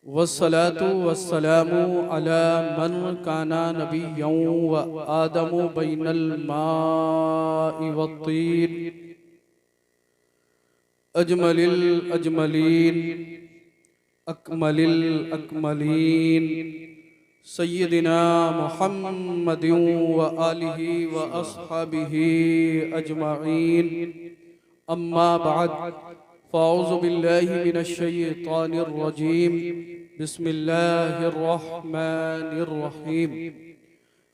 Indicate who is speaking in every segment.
Speaker 1: वस्सलातु वस्सलामु अला मन काना नबिय्यन व आदमु बैनल माइ वत्तीन अजमलिल अजमलीन अकमलिल अकमलीन सय्यदिना मुहम्मदिन व आलिहि व अस्हाबिहि अजमईन अम्मा बाद फ़अऊज़ु बिल्लाहि मिनश शैतानिर रजीम बिस्मिल्लाहिर रहमानिर रहीम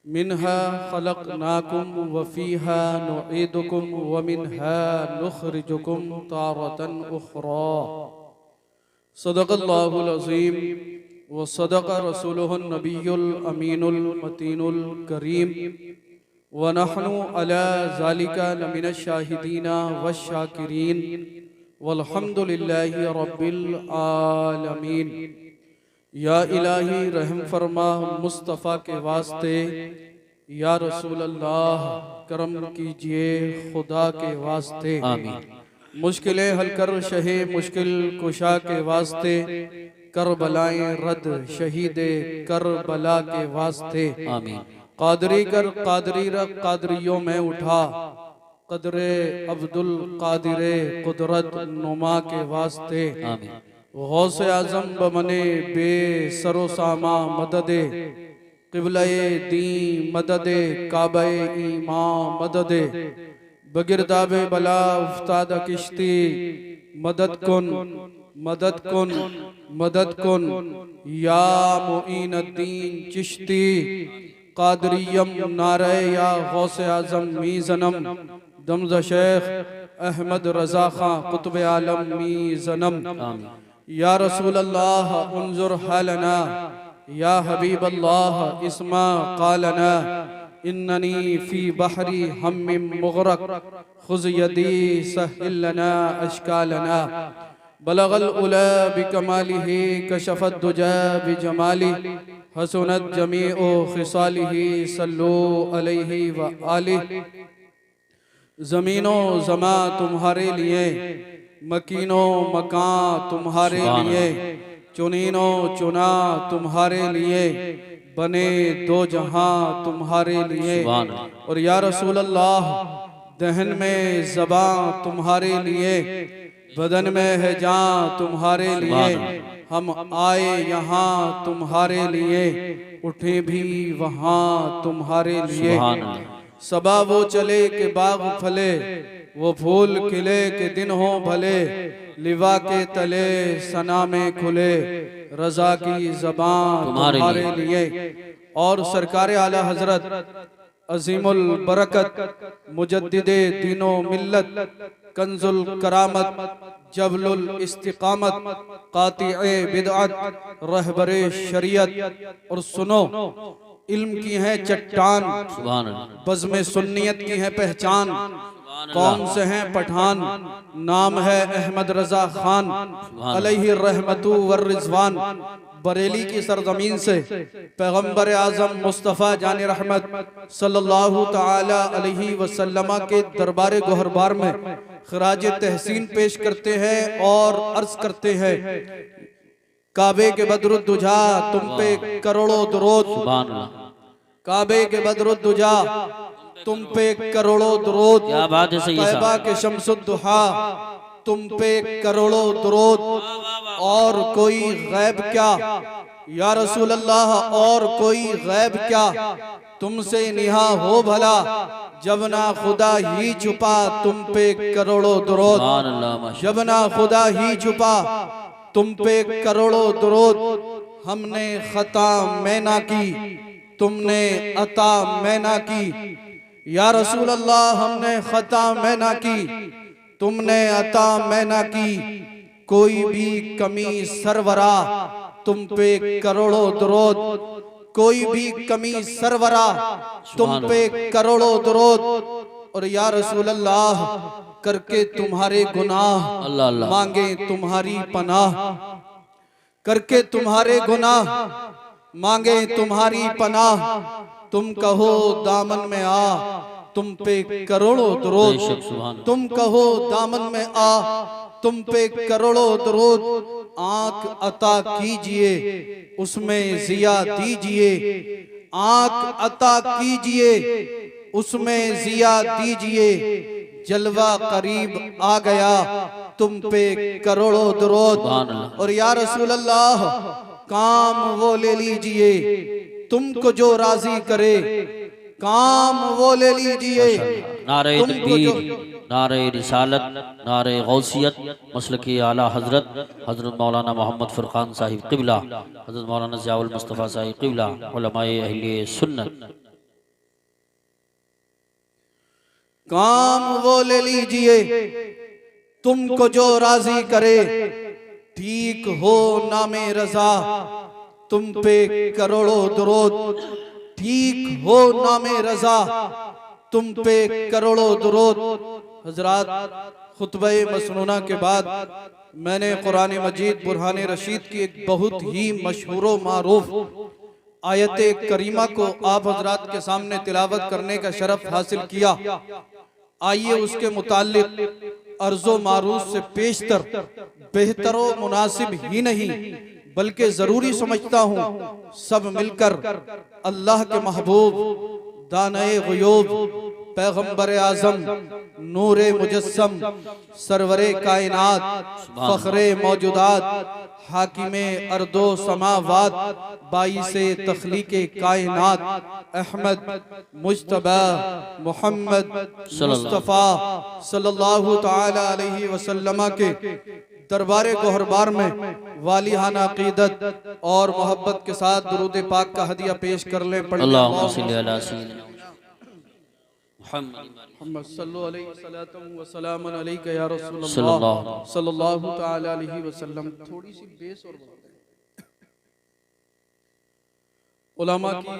Speaker 1: मिन्हा खलक़नाकुम व फ़ीहा नुईदुकुम व मिन्हा नुख़रिजुकुम तारतन उख़रा सदक़ल्लाहुल अज़ीम व सदक़ रसूलुहुन नबियुल अमीनुल मतीनुल करीम व नहनु अला ज़ालिका लमिनश शाहिदीना वश शाकिरीन वल्हम्दुलिल्लाहि रब्बिल आलमीन। या इलाही रहम फरमा मुस्तफ़ा के वास्ते, या रसूल अल्लाह करम कीजिए खुदा के वास्ते। आमीन। मुश्किलें हल कर शहे मुश्किल कुशा के वास्ते, कर बलाएं रद शहीदे कर बला के वास्ते। आमीन। कादरी कर कादरी रख कादरियों में उठा, कदरे अब्दुल कादिरे कुदरत नुमा के वास्ते। आमीन। गौसे आजम बमने बे सरो सामा मददे, क़िबले दी मददे काबे ईमा मददे, बगिरदाबे बला उफ्ताद किश्ती मदद कुन मदद कुन मदद कुन या मुईनुद्दीन चिश्ती कादरियम नारे या गौसे आजम मीज़नम दमज़ शेख अहमद रज़ा खां कुतुब आलम मीज़नम। या रसूल अल्लाह उन्जुर हालना, या हबीब अल्लाह इस्मा क़ालना, इन्ननी फ़ी बहरी हम्मिम मुग़रक़ खुज़ यदी सहिल लना अश्कालना। बलगल उला बिकमालिही कशफत दुजा बिजमाली, हसनत जमीउ खिसालिही सल्लु अलैहि व आलिहि। ज़मीनो ज़मा तुम्हारे लिए, मकीनो मकां तुम्हारे लिए, चुनीनो चुना तुम्हारे लिए, बने दो जहां तुम्हारे लिए। और या रसूल अल्लाह दहन में ज़बां तुम्हारे लिए, बदन में है जान तुम्हारे लिए। हम आए यहाँ तुम्हारे लिए, उठे भी वहाँ तुम्हारे लिए। सबा वो चले के बाग फले, वो फूल खिले के दिन हो भले, लिवा के तले सना में खुले, रजा की ज़बान तुम्हारे लिए। और सरकार आला हजरत अजीमुल बरकत मुजद्दिदे दीनो मिल्लत, कंजुल करामत जबलुल इस्तिकामत, कातिए बिदअत रहबरे शरीयत। और सुनो, इल्म की है चट्टान, बज़्म सुन्नियत की है पहचान, कौम से हैं पठान, नाम है अहमद रजा खान अलैहि रहमतु वर रिज़वान। बरेली की सरजमीन से पैगंबर आज़म मुस्तफ़ा जान रहमत सल्लल्लाहु ताला अलैहि वसल्लम के दरबार गोहरबार में खराज तहसीन पेश करते हैं और अर्ज करते हैं, काबे के बदरुद्दुजा तुम पे करोड़ों दुरूद, काबे के बदरुद्दुजा तुम पे करोड़ों दुरूद, तैबा के शम्सुद्दुहा तुम पे करोड़ों दुरूद। और कोई गैब क्या या रसूल अल्लाह, और कोई गैब क्या तुमसे निहा हो भला, जब ना खुदा ही छुपा तुम पे करोड़ों दुरूद, जब ना खुदा ही छुपा तुम पे करोड़ों दुरूद। हमने खता मैं ना की, तुमने अता मैं ना की, या रसूल अल्लाह हमने खता मैं ना की, तुमने अता मैं ना की। कोई भी कमी सरवरा तुम पे करोड़ों दुरूद, कोई भी कमी सरवरा तुम पे करोड़ों दुरूद। और या रसूल अल्लाह करके तुम्हारे गुनाह मांगे तुम्हारी पनाह, करके तुम्हारे गुनाह मांगे तुम्हारी पनाह। तुम कहो दामन में आ तुम पे करोड़ों दुरूद, तुम कहो दामन में आ तुम पे करोड़ों दुरूद। आंख अता कीजिए, उसमें जिया दीजिए। आंख अता कीजिए, उसमें जिया दीजिए। जलवा करीब आ गया, तुम पे करोड़ों दुरूद। और या रसूल अल्लाह, काम वो ले लीजिए तुमको जो राजी करे, काम वो ले लीजिए।
Speaker 2: नारे तकबीर, नारे रिसालत, नारे गौसियत, मसलकी आला हजरत हजरत मौलाना मोहम्मद फुरकान साहिब क़िबला, हजरत मौलाना ज़ियाउल मुस्तफ़ा साहिब क़िबला, उलमाए अहले सुन्नत।
Speaker 1: काम वो ले लीजिए तुमको जो राजी करे, ठीक हो नामे रजा, तुम पे करोड़ों दुरूद। ठीक हो नामे रजा, तुम पे करोड़ों दुरूद। हजरात, खुतबे मसनूना के बाद मैंने कुरान मजीद बुरहान रशीद की एक बहुत ही मशहूर व मारूफ आयत करीमा को आप हजरात के सामने तिलावत करने का शरफ हासिल किया। आइए उसके मुताल्लिक अर्जो मारूफ से पेशतर, बेहतर व मुनासिब ही नहीं बल्कि जरूरी समझता हूँ सब मिलकर अल्लाह के महबूब, दाने गुयूब, पैगंबर आजम, नूरे मुजस्सम, सरवरे कायनात, फखरे मौजूदात, हाकिमे अर्दो समावात, बाइसे तख्लीके कायनात, अहमद मुज्तबा मोहम्मद मुस्तफ़ा सल्लल्लाहु ताला अलैहि वसल्लम के दरबारे गोहरबार में वालिहाना अकीदत और मोहब्बत के साथ दुरूद पाक का हदिया पेश कर ले।
Speaker 2: अल्लाहुम्मा सल्ली अला सय्यिदिना
Speaker 1: मुहम्मद सल्लल्लाहु अलैहि या रसूलल्लाह सल्लल्लाहु ताला अलैहि वसल्लम। थोड़ी सी बेस और उलमा की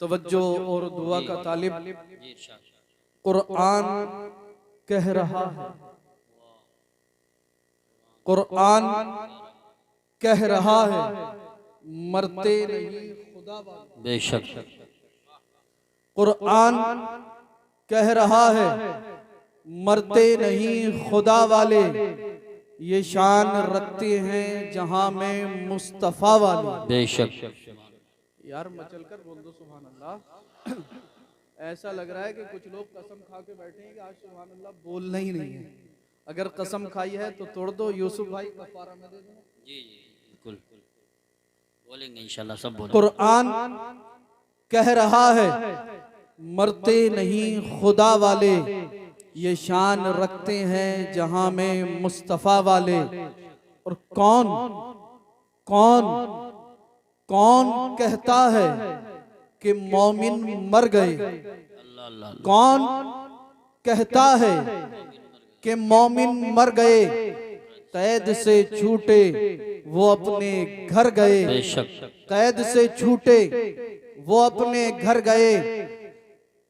Speaker 1: तवज्जो और दुआ का तालिब। कुरान कह रहा है, कुरान कह रहा है, मरते नहीं खुदा वाले।
Speaker 2: बेशक
Speaker 1: कुरान कह रहा है, मरते नहीं खुदा वाले, ये शान रखते हैं जहां में मुस्तफा वाले।
Speaker 2: बेशक
Speaker 1: यार मचल कर बोल दो सुभान अल्लाह। ऐसा लग रहा है कि कुछ लोग कसम खा के बैठे हैं कि आज सुभान अल्लाह बोलना ही नहीं है। अगर कसम खाई है तो तोड़ दो। यूसुफ भाई कफारा में दे दो।
Speaker 2: जी बिल्कुल बोलेंगे इंशाल्लाह, सब बोलेंगे।
Speaker 1: कुरान कह रहा है, मरते नहीं खुदा वाले, ये शान रखते हैं जहां में मुस्तफा वाले। और कौन कौन कौन कहता है कि मोमिन मर गए? कौन कहता है कि मोमिन मर गए? कैद से छूटे वो अपने घर गए, कैद से छूटे वो अपने घर गए।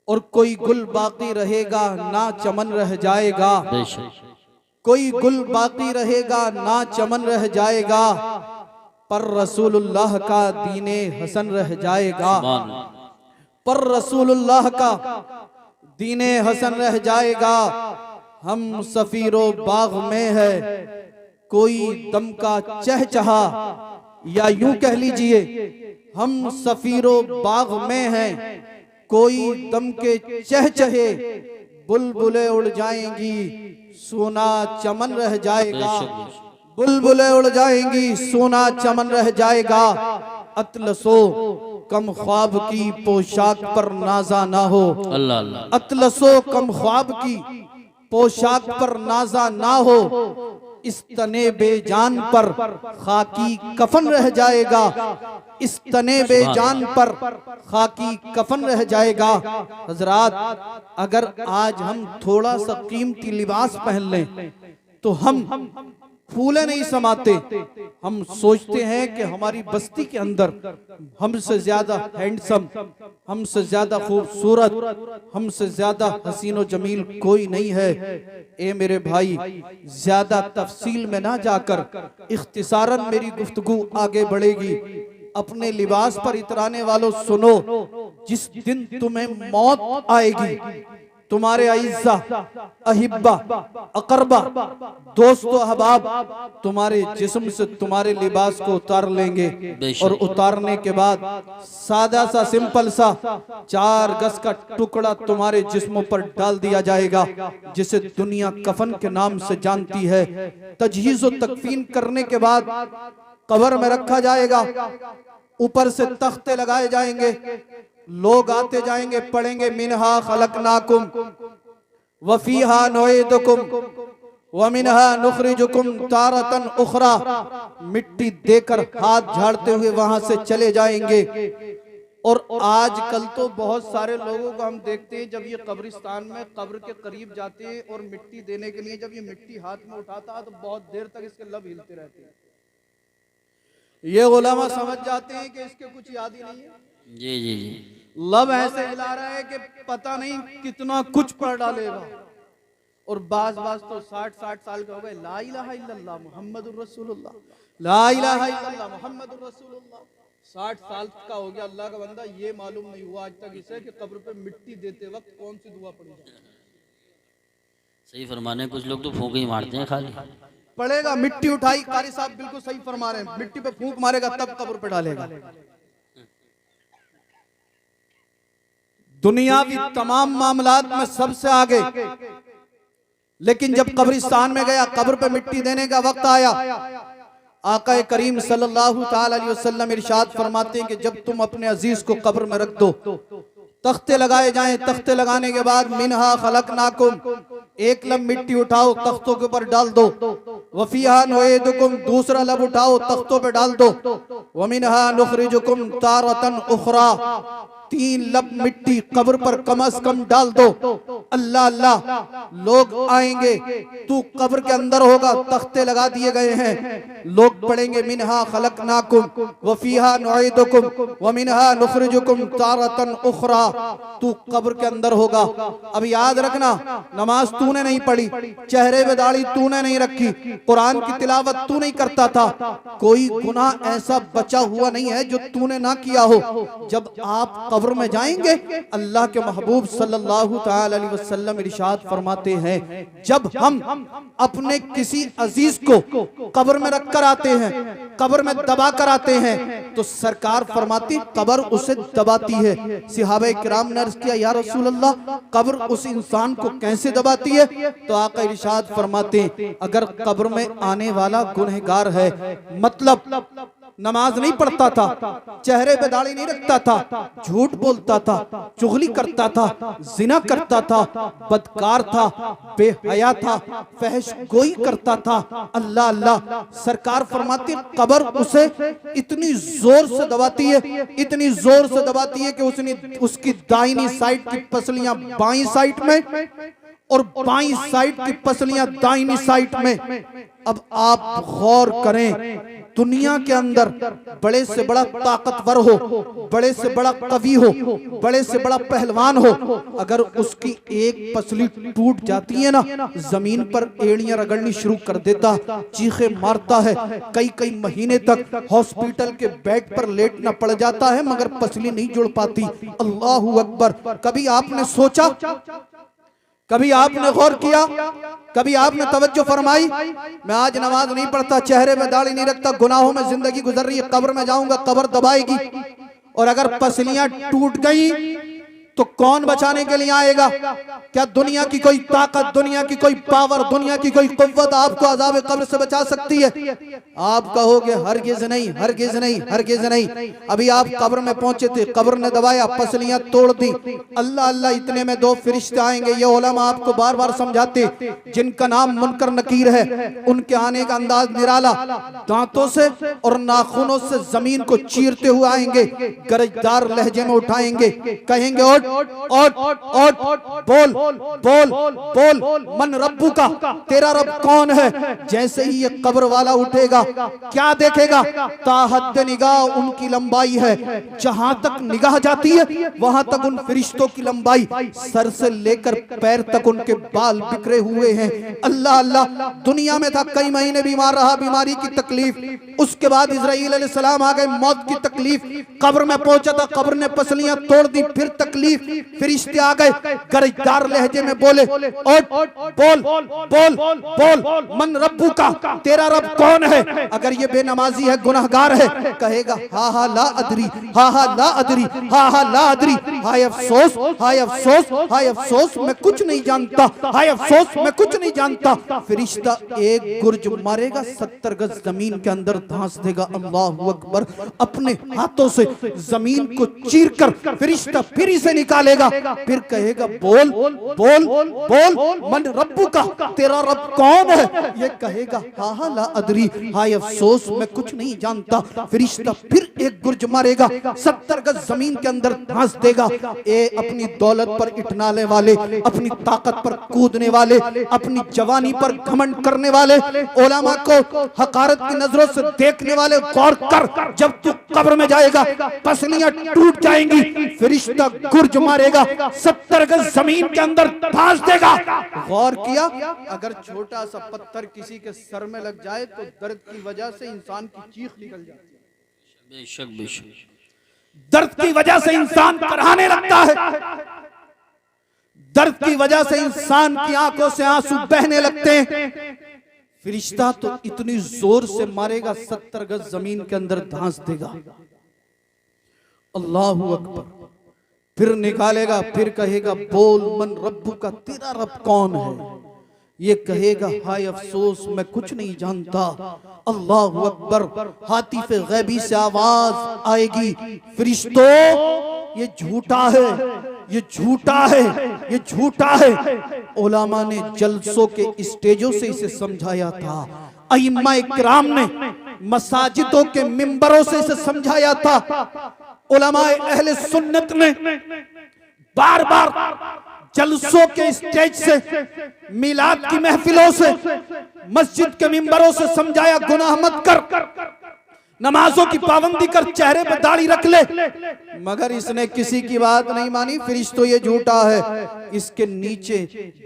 Speaker 1: और कोई गुल बाकी रहेगा ना चमन रह जाएगा, कोई गुल बाकी रहेगा ना चमन रह जाएगा, पर रसूलुल्लाह का दीने हसन रह जाएगा, पर रसूलुल्लाह का दीने हसन रह जाएगा। हम सफीरो बाग में है, कोई दम का चहचहा, या यूं कह लीजिए हम सफीरो बाग में हैं, कोई दम के चहचहे, बुलबुलें उड़ जाएंगी सोना चमन रह जाएगा, बुलबुलें उड़ जाएंगी सोना चमन रह जाएगा। अतलसो कम ख्वाब की पोशाक पर नाजा ना हो,
Speaker 2: अल्लाह अल्लाह।
Speaker 1: अतलसो कम ख्वाब की पोशाक पर नाजा ना हो, इस तने बेजान पर खाकी कफन रह जाएगा, इस तने बेजान पर खाकी कफन रह जाएगा। हजरात, अगर आज हम थोड़ा सा कीमती लिबास पहन लें तो हम फूले नहीं समाते। हम सोचते हैं कि हमारी बस्ती के अंदर हमसे ज्यादा हैंडसम, हमसे ज्यादा खूबसूरत, हमसे ज्यादा हसीनो जमील कोई नहीं है। ए मेरे भाई, ज्यादा तफसील में ना जाकर इख्तिसारन मेरी गुफ्तगू आगे बढ़ेगी। अपने लिबास पर इतराने वालों सुनो, जिस दिन तुम्हें मौत आएगी तुम्हारे अइज़्ज़ा, अहिब्बा, अकरबा, दोस्तों, अहबाब तुम्हारे जिस्म से तुम्हारे लिबास को उतार लेंगे और उतारने के बाद सादा सा सिंपल सा 4 गज का टुकड़ा तुम्हारे जिस्मों पर डाल दिया जाएगा, जिसे दुनिया कफन के नाम से जानती है। तजहीज़ और तकफीन करने के बाद कब्र में रखा जाएगा, ऊपर से तख्ते लगाए जाएंगे, लोग आते जाएंगे, पढ़ेंगे मिनहा खलकनाकुम व फीहा नुईदुकुम व मिनहा नुखरिजुकुम तारतन उखरा। मिट्टी देकर हाथ झाड़ते हुए वहां से चले जाएंगे। और आजकल तो बहुत सारे लोगों को हम देखते हैं, जब ये कब्रिस्तान में कब्र के करीब जाते हैं और मिट्टी देने के लिए जब ये मिट्टी हाथ में उठाता है तो बहुत देर तक इसके लब हिलते रहते हैं। ये उलमा समझ जाते हैं कि इसके कुछ याद ही नहीं है।
Speaker 2: जी जी जी,
Speaker 1: लब ऐसे हिला रहा है कि पता नहीं कितना कुछ पढ़ डालेगा। और बाज तो 60 साल के हो गए। ला इलाहा इल्लल्लाह मुहम्मदुर रसूलुल्लाह, ला इलाहा इल्लल्लाह मुहम्मदुर रसूलुल्लाह। 60 साल का हो गया, अल्लाह का बंदा, ये मालूम नहीं हुआ आज तक इसे कि कब्र पे मिट्टी देते वक्त कौन सी दुआ पड़ी जाए।
Speaker 2: सही फरमाने, कुछ लोग तो फूंक ही मारते हैं खाली।
Speaker 1: पड़ेगा, मिट्टी उठाई, कारी साहब बिल्कुल सही फरमा रहे हैं, मिट्टी पे फूंक मारेगा तब कब्र पे डालेगा। दुनियावी तमाम मामलात में सबसे आगे, लेकिन जब कब्रिस्तान में गया, कब्र पे मिट्टी देने का वक्त आया, आका करीम सल्लल्लाहु ताला अलैहि वसल्लम इरशाद फरमाते हैं कि जब तुम अपने अजीज को कब्र में रख दो, तख्ते लगाए जाएं, तख्ते लगाने के बाद मिनहा खलकनाकुम, एक लब मिट्टी उठाओ तख्तों के ऊपर डाल दो, वफीहा नुईदुकुम, दूसरा लब उठाओ तख्तों पे डाल दो, वमिनहा नुखरिजुकुम तारतन उखरा, 3 लब मिट्टी कब्र पर कम से कम डाल दो। अल्लाह अल्लाह, लोग आएंगे, तू कब्र के अंदर होगा, तख्ते लगा दिए गए हैं, लोग पढ़ेंगे मिनहा खलकनाकुम व फीहा नुईदुकुम व मिनहा नुखरिजुकुम तारतन उखरा। तू कब्र के अंदर होगा। अब याद रखना, नमाज तूने नहीं पढ़ी, चेहरे पे दाढ़ी तूने नहीं रखी, कुरान की तिलावत तू नहीं करता था, कोई गुनाह ऐसा बचा हुआ नहीं है जो तूने ना किया हो। जब आप कब्र में जाएंगे, अल्लाह के महबूब सल्लल्लाहु ताला अलैहि वसल्लम इरशाद फरमाते हैं, जब हम अपने किसी अजीज को कब्र में रखकर आते हैं, कब्र में दबा कर आते हैं, तो सरकार फरमाती कब्र उसे दबाती है। सहाबा किराम ने अर्ज किया, या रसूल अल्लाह, कब्र उस इंसान को कैसे दबाती है? तो आका इरशाद फरमाते, अगर कब्र में आने वाला गुनहगार है, मतलब नमाज नहीं पढ़ता था, चेहरे पे दाढ़ी नहीं रखता था, झूठ बोलता था, चुगली करता था, जिना करता था, बदकार था, बेहया था, फहश गोई करता था, अल्लाह अल्लाह, सरकार फरमाती कब्र उसे इतनी जोर से दबाती है, इतनी जोर से दबाती है कि उसकी दाहिनी साइड की पसलियां बाईं साइड में और बाईं साइड की पसलियां दाहिनी साइड में। अब आप गौर करें, दुनिया के अंदर बड़े से बड़ा ताकतवर हो, बड़े से बड़ा कवि हो, बड़े से बड़ा पहलवान हो, अगर उसकी एक पसली टूट जाती है ना, जमीन पर एड़ियां रगड़नी शुरू कर देता, चीखे मारता है, कई महीने तक हॉस्पिटल के बेड पर लेटना पड़ जाता है, मगर पसली नहीं जुड़ पाती। अल्लाहू अकबर। कभी आपने सोचा, कभी आपने गौर किया, कभी आपने तवज्जो फरमाई, मैं आज नमाज नहीं पढ़ता, चेहरे में दाढ़ी नहीं रखता, गुनाहों में जिंदगी गुजर रही है, कब्र में जाऊंगा, कब्र दबाएगी, और अगर पसलियां टूट गई तो कौन बचाने के लिए आएगा? क्या दुनिया की कोई ताकत, दुनिया की कोई पावर, दुनिया की कोई कुव्वत आपको अज़ाब कब्र से बचा सकती है? आप कहोगे हरगिज़ नहीं, हरगिज़ नहीं, हरगिज़ नहीं। अभी आप कब्र में पहुंचे थे, कब्र ने दबाया, पसलियां तोड़ दी, अल्लाह अल्लाह, इतने में 2 फरिश्ते आएंगे। ये उलमा आपको बार बार समझाते, जिनका नाम मुनकर नकीर है, उनके आने का अंदाज निराला, दांतों से और नाखूनों से जमीन को चीरते हुए आएंगे, गरजदार लहजे में उठाएंगे, कहेंगे बोल बोल बोल, मन रब्बू का, तेरा रब कौन है? जैसे ही ये कब्र वाला उठेगा, क्या देखेगा? ताहद निगाह उनकी लंबाई है, जहां तक निगाह जाती है वहां तक उन फरिश्तों की लंबाई, सर से लेकर पैर तक उनके बाल बिखरे हुए हैं। अल्लाह अल्लाह, दुनिया में था, कई महीने बीमार रहा, बीमारी की तकलीफ, उसके बाद इजराइल अलैहिस्सलाम आ गए, मौत की तकलीफ, कब्र में पहुंचा था, कब्र ने पसलियां तोड़ दी, फिर तकलीफ,
Speaker 3: तकलीफ, फरिश्ते आ गए, गरजदार लहजे में बोले, बोल बोल बोल, मन रब्बू का, तेरा रब कौन है? अगर ये बेनमाजी है, गुनहगार है, कहेगा हा हा ला अदरी, हा हा ला अदरी, हा हा ला अदरी, हाय अफसोस, हाय अफसोस, हाय अफसोस, मैं कुछ नहीं जानता, हाय अफसोस, मैं कुछ नहीं जानता। फरिश्ता एक गुर्ज मारेगा, 70 गज जमीन के अंदर धंस देगा। अल्लाहू अकबर। अपने हाथों से जमीन को चीरकर फरिश्ता फिर इसे निकालेगा, फिर कहेगा बोल बोल बोल, मन रब्बू का, तेरा रब कौन है? ये कहेगा हा हा ला अदरी, हाय अफसोस, मैं कुछ नहीं जानता। फरिश्ता फिर एक गुर्ज मारेगा, 70 गज जमीन के अंदर धंस देगा। ए अपनी दौलत पर इठनाने वाले, अपनी ताकत पर कूदने वाले, अपनी जवानी पर घमंड करने वाले, उलमा को हकारत की नजरों से देखने वाले, गौर कर, जब तू कब्र में जाएगा पसलियां टूट जाएंगी। फरिश्ता गुर्ज मारेगा, 70 गज जमीन के अंदर धंस देगा। गौर किया, अगर छोटा सा पत्थर किसी के सर में लग जाए तो दर्द की वजह से इंसान की चीख निकल जाती है।
Speaker 2: बेशक बेशक,
Speaker 3: दर्द की वजह से इंसान कराहने लगता है, दर्द की वजह से इंसान की आंखों से आंसू बहने लगते हैं। फरिश्ता तो इतनी जोर से मारेगा, 70 गज जमीन के अंदर धंस देगा। अल्लाहू अकबर। फिर निकालेगा, फिर कहेगा बोल मन रब्बू का, तेरा रब कौन है? ये कहेगा हाय अफसोस, मैं कुछ नहीं जानता। अल्लाहू अकबर। हातिफ गैबी से आवाज आएगी, फरिश्तों ये झूठा है, ये झूठा है, ये झूठा है। उलमा ने जलसों के स्टेजों से इसे समझाया था, अइम्मा इकराम ने मसाजिदों के मिंबरों से इसे समझाया था, उलमा अहले सुन्नत ने बार बार जलसों के स्टेज से, मिलाद की महफिलों से, मस्जिद के मिंबरों से समझाया, गुनाह मत कर, नमाजों की पाबंदी कर, चेहरे पर दाढ़ी रख ले, मगर इसने किसी की बात नहीं मानी। फरिश्तों ये झूठा है, इसके नीचे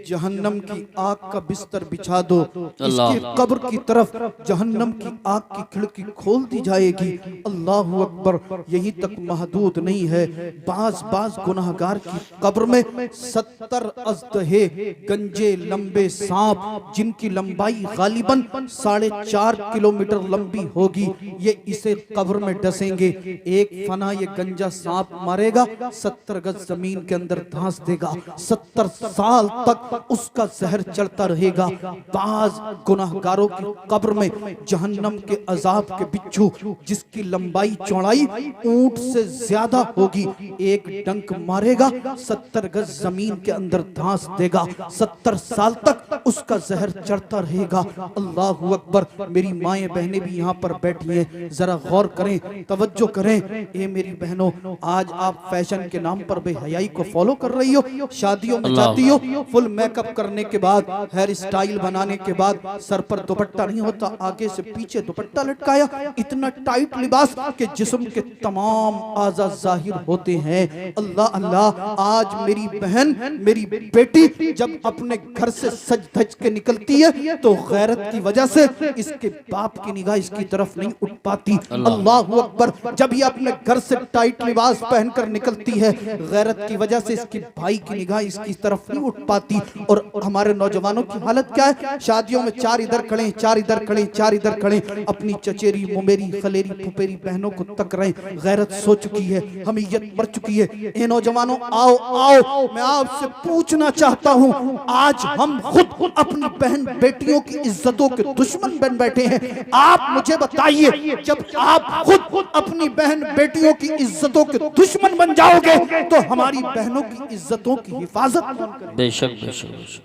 Speaker 3: जहन्नम की आग का बिस्तर बिछा दो, इसकी कब्र की तरफ जहन्नम की आग की खिड़की खोल दी जाएगी। अल्लाहू अकबर। यहीं तक महदूद नहीं है, बाज गुनाहगार की कब्र में 70 अज़दहे गंजे लंबे सांप, जिनकी लंबाई गालिबन 4.5 किलोमीटर लंबी होगी, ये इसे कब्र में डसेंगे। एक फना ये गंजा सांप मारेगा, 70 गज जमीन के अंदर धंस देगा, 70 साल तक उसका जहर चलता रहेगा। बाज गुनाहगारों की कब्र में जहन्नम के अजाब के बिच्छू, जिसकी लंबाई चौड़ाई ऊंट से ज्यादा होगी, एक डंक मारेगा, 70 गज जमीन के अंदर धंस देगा, 70 साल तक उसका जहर चढ़ता रहेगा। अल्लाहू अकबर। मेरी माएं बहनें भी यहाँ पर बैठी हैं, जरा गौर करें, तवज्जो करें। ए मेरी बहनों, आज आप फैशन के नाम पर बेहयाई को फॉलो कर रही हो, शादियों में जाती हो, फुल मेकअप करने के बाद, हेयर स्टाइल बनाने के बाद, सर पर दुपट्टा नहीं होता, आगे से पीछे दुपट्टा लटकाया, इतना टाइट लिबास के जिस्म के तमाम आज़ा जाहिर होते हैं। अल्लाह अल्लाह। आज मेरी बहन, मेरी बेटी जब अपने घर से सज धज के निकलती है तो गैरत की वजह से इसके बाप की निगाह इसकी तरफ नहीं उठ पाती। अल्लाहू अकबर। जब ये अपने घर से टाइट लिबास पहनकर निकलती है, गैरत की वजह से इसकी भाई की निगाह इसकी तरफ नहीं उठ पाती। और हमारे नौजवानों की हालत क्या है? शादियों में 4 इधर खड़े, 4 इधर खड़े, 4 इधर खड़े, अपनी चचेरी मुमेरी खलेरी फुपेरी बहनों को तक रहे। गैरत सो चुकी है, हमीयत मर चुकी है। ए नौजवानों, आओ आओ, मैं आपसे पूछना चाहता हूँ, आज हम खुद अपनी बहन बेटियों की इज्जतों के दुश्मन बन बैठे हैं। आप मुझे बताइए, जब आप खुद अपनी बहन बेटियों की इज्जतों के दुश्मन बन जाओगे तो हमारी बहनों की इज्जतों की हिफाजत कौन करेगा?
Speaker 2: बेशक बेशक।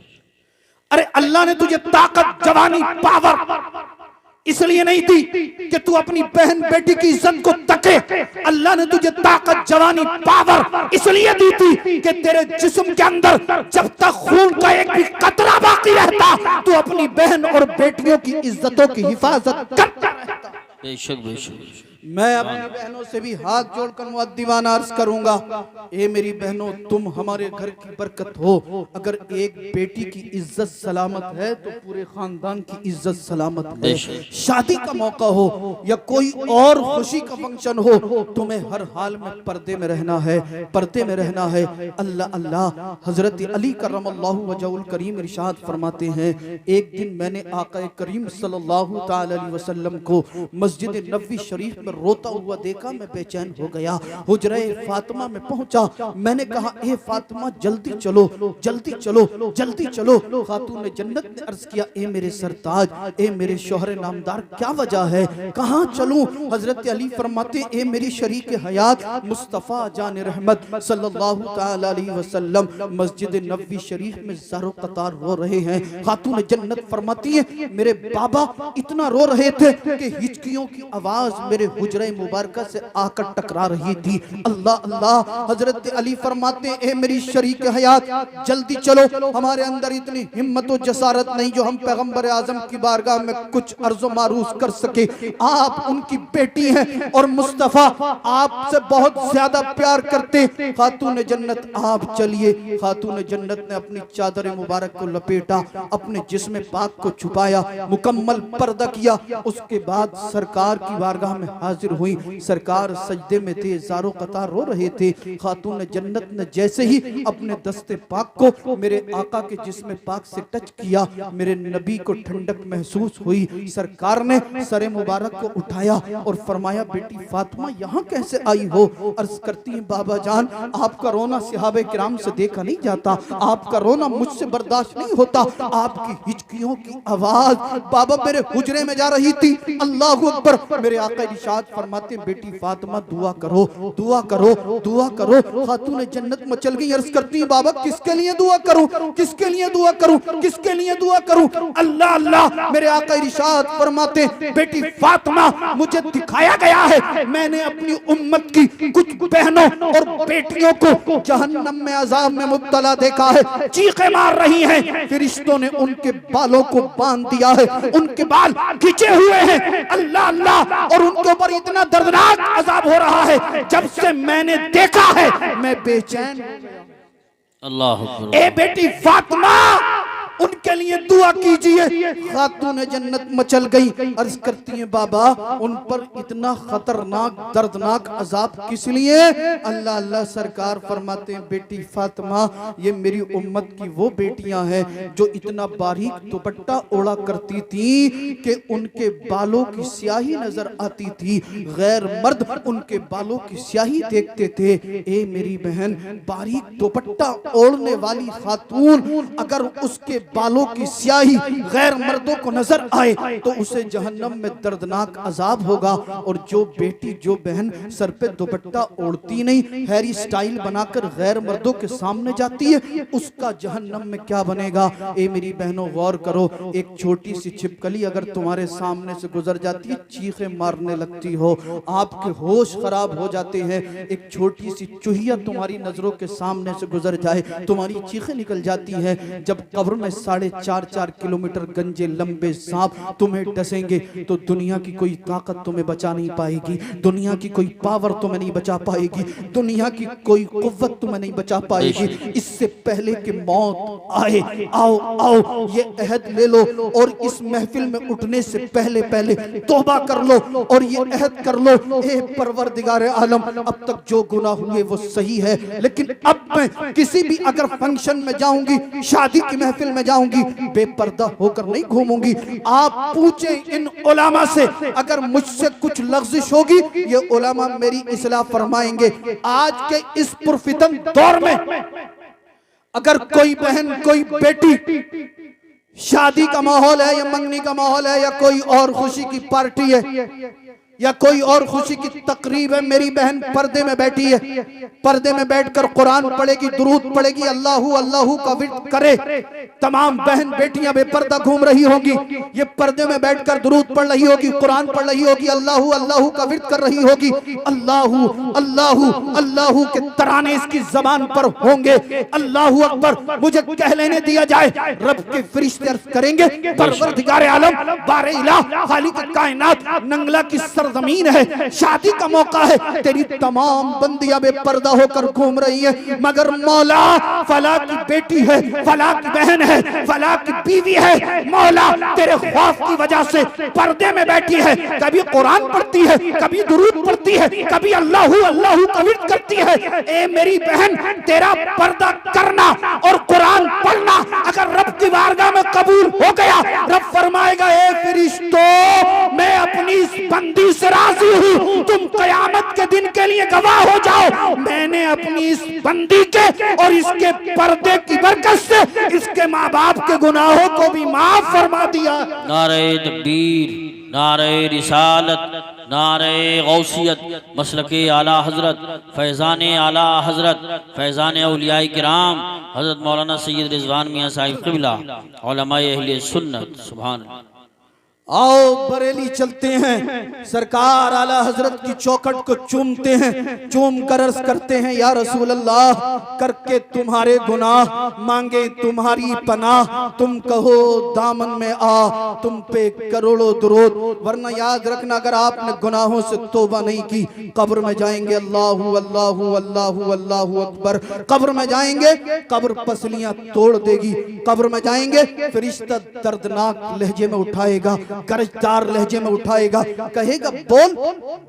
Speaker 3: अरे अल्लाह ने तुझे ताकत, जवानी, पावर इसलिए नहीं दी कि तू अपनी बहन बेटी की इज्जत को तके। अल्लाह ने तुझे ताकत, जवानी, पावर इसलिए दी थी कि तेरे जिस्म के अंदर जब तक खून का एक भी कतरा बाकी रहता, तू अपनी बहन और बेटियों की इज्जतों की हिफाजत करता रहता।
Speaker 2: बेशक बेशक।
Speaker 3: मैं अपनी बहनों से भी हाथ जोड़कर मुअद्दिबाना अर्ज करूंगा, ए मेरी बहनों, तुम हमारे घर की बरकत हो। अगर एक बेटी की इज्जत सलामत है तो पूरे खानदान की इज्जत सलामत है। शादी का मौका हो या कोई और खुशी का फंक्शन हो, तुम्हें हर हाल में पर्दे में रहना है, पर्दे में रहना है। अल्लाह अल्लाह। हजरत अली करमल्लाहु वजहुल करीम इरशाद फरमाते हैं, एक दिन मैंने आका करीम सल्लल्लाहु ताला अलैहि वसल्लम को मस्जिद नबवी शरीफ में रोता हुआ देखा। मैं बेचैन हो गया, हुजरे फातिमा में पहुंचा। मैंने कहा, ए फातिमा जल्दी चलो, जल्दी चलो, जल्दी चलो। खातून जन्नत ने अर्ज किया, ए मेरे सरताज, ए मेरे शोहर नामदार, क्या वजह है, कहां चलूं? हजरत अली फरमाते, ए मेरी शरीक हयात मुस्तफा जान रहमत सल्लल्लाहु ताला अलैहि वसल्लम मस्जिद नबवी शरीफ में ज़रो कतार रो रहे हैं। खातून जन्नत फरमाती है, मेरे बाबा इतना रो रहे थे कि हिचकियों की आवाज मेरे हुजरे मुबारक से आकर टकरा रही थी। अल्लाह अल्लाह। हजरत अली फरमाते, ए मेरी शरीक हयात जल्दी चलो, हमारे अंदर इतनी हिम्मत और जसारत नहीं जो हम पैगंबर आजम की बारगाह में कुछ अर्ज़ो मारूज कर सके। आप उनकी बेटी हैं और मुस्तफा आपसे बहुत ज्यादा प्यार करते। खातून जन्नत आप चलिए। खातून जन्नत ने अपनी चादर मुबारक को लपेटा, अपने जिस्म पाक को छुपाया, मुकम्मल पर्दा किया। उसके बाद सरकार की बारगाह में हाजिर हुई। सरकार सजदे में थे, ज़ारो कतार रो रहे थे। खातून जन्नत ने जैसे ही अपने दस्ते पाक को मेरे आका के जिस्म पाक से टच किया, मेरे नबी को ठंडक महसूस हुई। सरकार ने सरे मुबारक को उठाया और फरमाया, बेटी फातिमा यहाँ कैसे आई हो? अर्ज करती है, बाबा जान आपका रोना सहाबे किराम से देखा नहीं जाता, आपका रोना मुझसे बर्दाश्त नहीं होता। आपकी हिचकियों की आवाज बाबा मेरे हुजरे में जा रही थी। अल्लाहु अकबर। मेरे आका इरशाद फरमाते, बेटी फातिमा दुआ करो, दुआ करो, दुआ करो। खातून जन्नत मचल गई। अर्ज करती है, बाबा किसके लिए दुआ करूं, किसके लिए दुआ करूं, किसके लिए दुआ करूं? अल्लाह अल्लाह। मेरे आका इरशाद फरमाते, बेटी फातिमा मुझे दिखाया गया है, मैंने अपनी उम्मत की कुछ बहनों और बेटियों को जहन्नम में अजाब में मुब्तला देखा है, चीखें मार रही हैं। फरिश्तों ने उनके बालों को बांध दिया है, उनके बाल खींचे हुए हैं। अल्लाह अल्लाह। और उनके ऊपर इतना दर्दनाक अजाब हो रहा है, जब से मैंने देखा है मैं बेचैन।
Speaker 2: अल्लाह।
Speaker 3: ए बेटी फातिमा उनके लिए दुआ कीजिए। खातून जन्नत मचल गई। अर्ज करती हैं, बाबा उन पर इतना खतरनाक दर्दनाक अजाब किस लिए? अल्लाह अल्लाह। सरकार फरमाते हैं, बेटी फातिमा ये मेरी उम्मत की वो बेटियां हैं जो इतना बारीक दुपट्टा ओढ़ा करती थी कि उनके बालों की स्याही नजर आती थी, गैर मर्द उनके बालों की स्याही देखते थे। ए मेरी बहन, बारीक दुपट्टा ओढ़ने वाली खातून अगर उसके बालों की स्याही गैर मर्दों को नजर आए तो उसे जहन्नम में दर्दनाक अजाब होगा। और जो बेटी जो बहन सर पे दुपट्टा ओढ़ती नहीं, हेयर स्टाइल बनाकर गैर मर्दों के सामने जाती है, उसका जहन्नम में क्या बनेगा? ए मेरी बहनों गौर करो, एक छोटी सी छिपकली अगर तुम्हारे सामने से गुजर जाती है, चीखें मारने लगती हो, आपके होश खराब हो जाते हैं। एक छोटी सी चूहिया तुम्हारी नजरों के सामने से गुजर जाए, तुम्हारी चीखें निकल जाती हैं। जब कब्र में 4.5 किलोमीटर गंजे लंबे सांप तुम्हें डसेंगे तो दुनिया की कोई ताकत तुम्हें बचा नहीं पाएगी, दुनिया की कोई पावर तुम्हें नहीं बचा पाएगी, दुनिया की कोई कुव्वत तुम्हें नहीं बचा पाएगी। इससे पहले कि मौत आए, आओ आओ ये अहद ले लो और इस महफिल में उठने से पहले पहले तौबा कर लो और ये अहद कर लो, ए परवरदिगार आलम अब तक जो गुनाह हुए वो सही है, लेकिन अब मैं किसी भी अगर फंक्शन में जाऊंगी, शादी की महफिल में जाऊंगी, बेपर्दा होकर नहीं घूमूंगी। आप पूछें इन उलामा से, अगर मुझसे कुछ लग़्ज़िश होगी ये उलामा मेरी इस्लाह फरमाएंगे। आज के इस पुरफितन दौर में अगर कोई बहन कोई बेटी शादी का माहौल है या मंगनी का माहौल है या कोई और खुशी की पार्टी है या कोई और खुशी की तकरीब है, मेरी बहन पर्दे में बैठी है, पर्दे में बैठकर कुरान पढ़ेगी, दुरूद पढ़ेगी, अल्लाहू अल्लाहू का विर्द करे। तमाम बहन बेटियां बेपर्दा घूम रही होंगी, ये पर्दे में बैठकर दुरूद पढ़ रही होगी, कुरान पढ़ रही होगी, अल्लाहू अल्लाहू का विर्द कर रही होगी। अल्लाहू अल्लाहू अल्लाहू के तराने इसकी जबान पर होंगे। अल्लाहू अकबर मुझे कह लेने दिया जाए, रब के फरिश्ते अर्ज करेंगे परवरदिगार आलम बारे इलाह खालिक कायनात, नंगला की सरजमीन है, शादी का मौका है, तेरी तमाम बंदियां बेपर्दा होकर घूम रही है, मगर मौला फला की बेटी है, फला की बहन है, फला की बीवी है, मौला तेरे खौफ की वजह से पर्दे में बैठी है, कभी कुरान पढ़ती है, कभी दुरूद पढ़ती है, कभी अल्लाहू अल्लाहू कवित करती है। ए मेरी बहन, तेरा पर्दा करना और कुरान पढ़ना अगर रब की बारगाह में कबूल हो गया, रब फरमाएगा ए फरिश्तों मैं अपनी इस बंदी से राजी हूँ, तुम कयामत के दिन के लिए गवाह हो जाओ, मैंने अपनी इस बंदी के और इसके पर्दे की बरकत से इसके माँ बाप के गुनाहों को भी माफ फरमा दिया।
Speaker 2: नारे तकबीर, नारे रिसालत, नारे गौसियत, मसलके आला हजरत, फैज़ान आला हजरत, फैज़ान औलियाए किराम हजरत मौलाना सैयद रिजवान मियाँ साहिब क़िबला उलमाए अहले सुन्नत। सुभान अल्लाह।
Speaker 3: आओ बरेली चलते हैं, सरकार आला हजरत की चौखट को चूमते हैं, चूम कर अर्ज करते हैं या रसूल अल्लाह, करके तुम्हारे गुनाह मांगे तुम्हारी पनाह, तुम कहो दामन में आ, तुम पे करोड़ों दुरूद, वरना याद रखना अगर आपने गुनाहों से तौबा नहीं की, कब्र में जाएंगे अल्लाहू अल्लाहू अल्लाहू अल्लाहू अकबर, कब्र में जाएंगे कब्र पसलियां तोड़ देगी, कब्र में जाएंगे फरिश्ता दर्दनाक लहजे में उठाएगा, गरजदार लहजे में उठाएगा, कहेगा बोल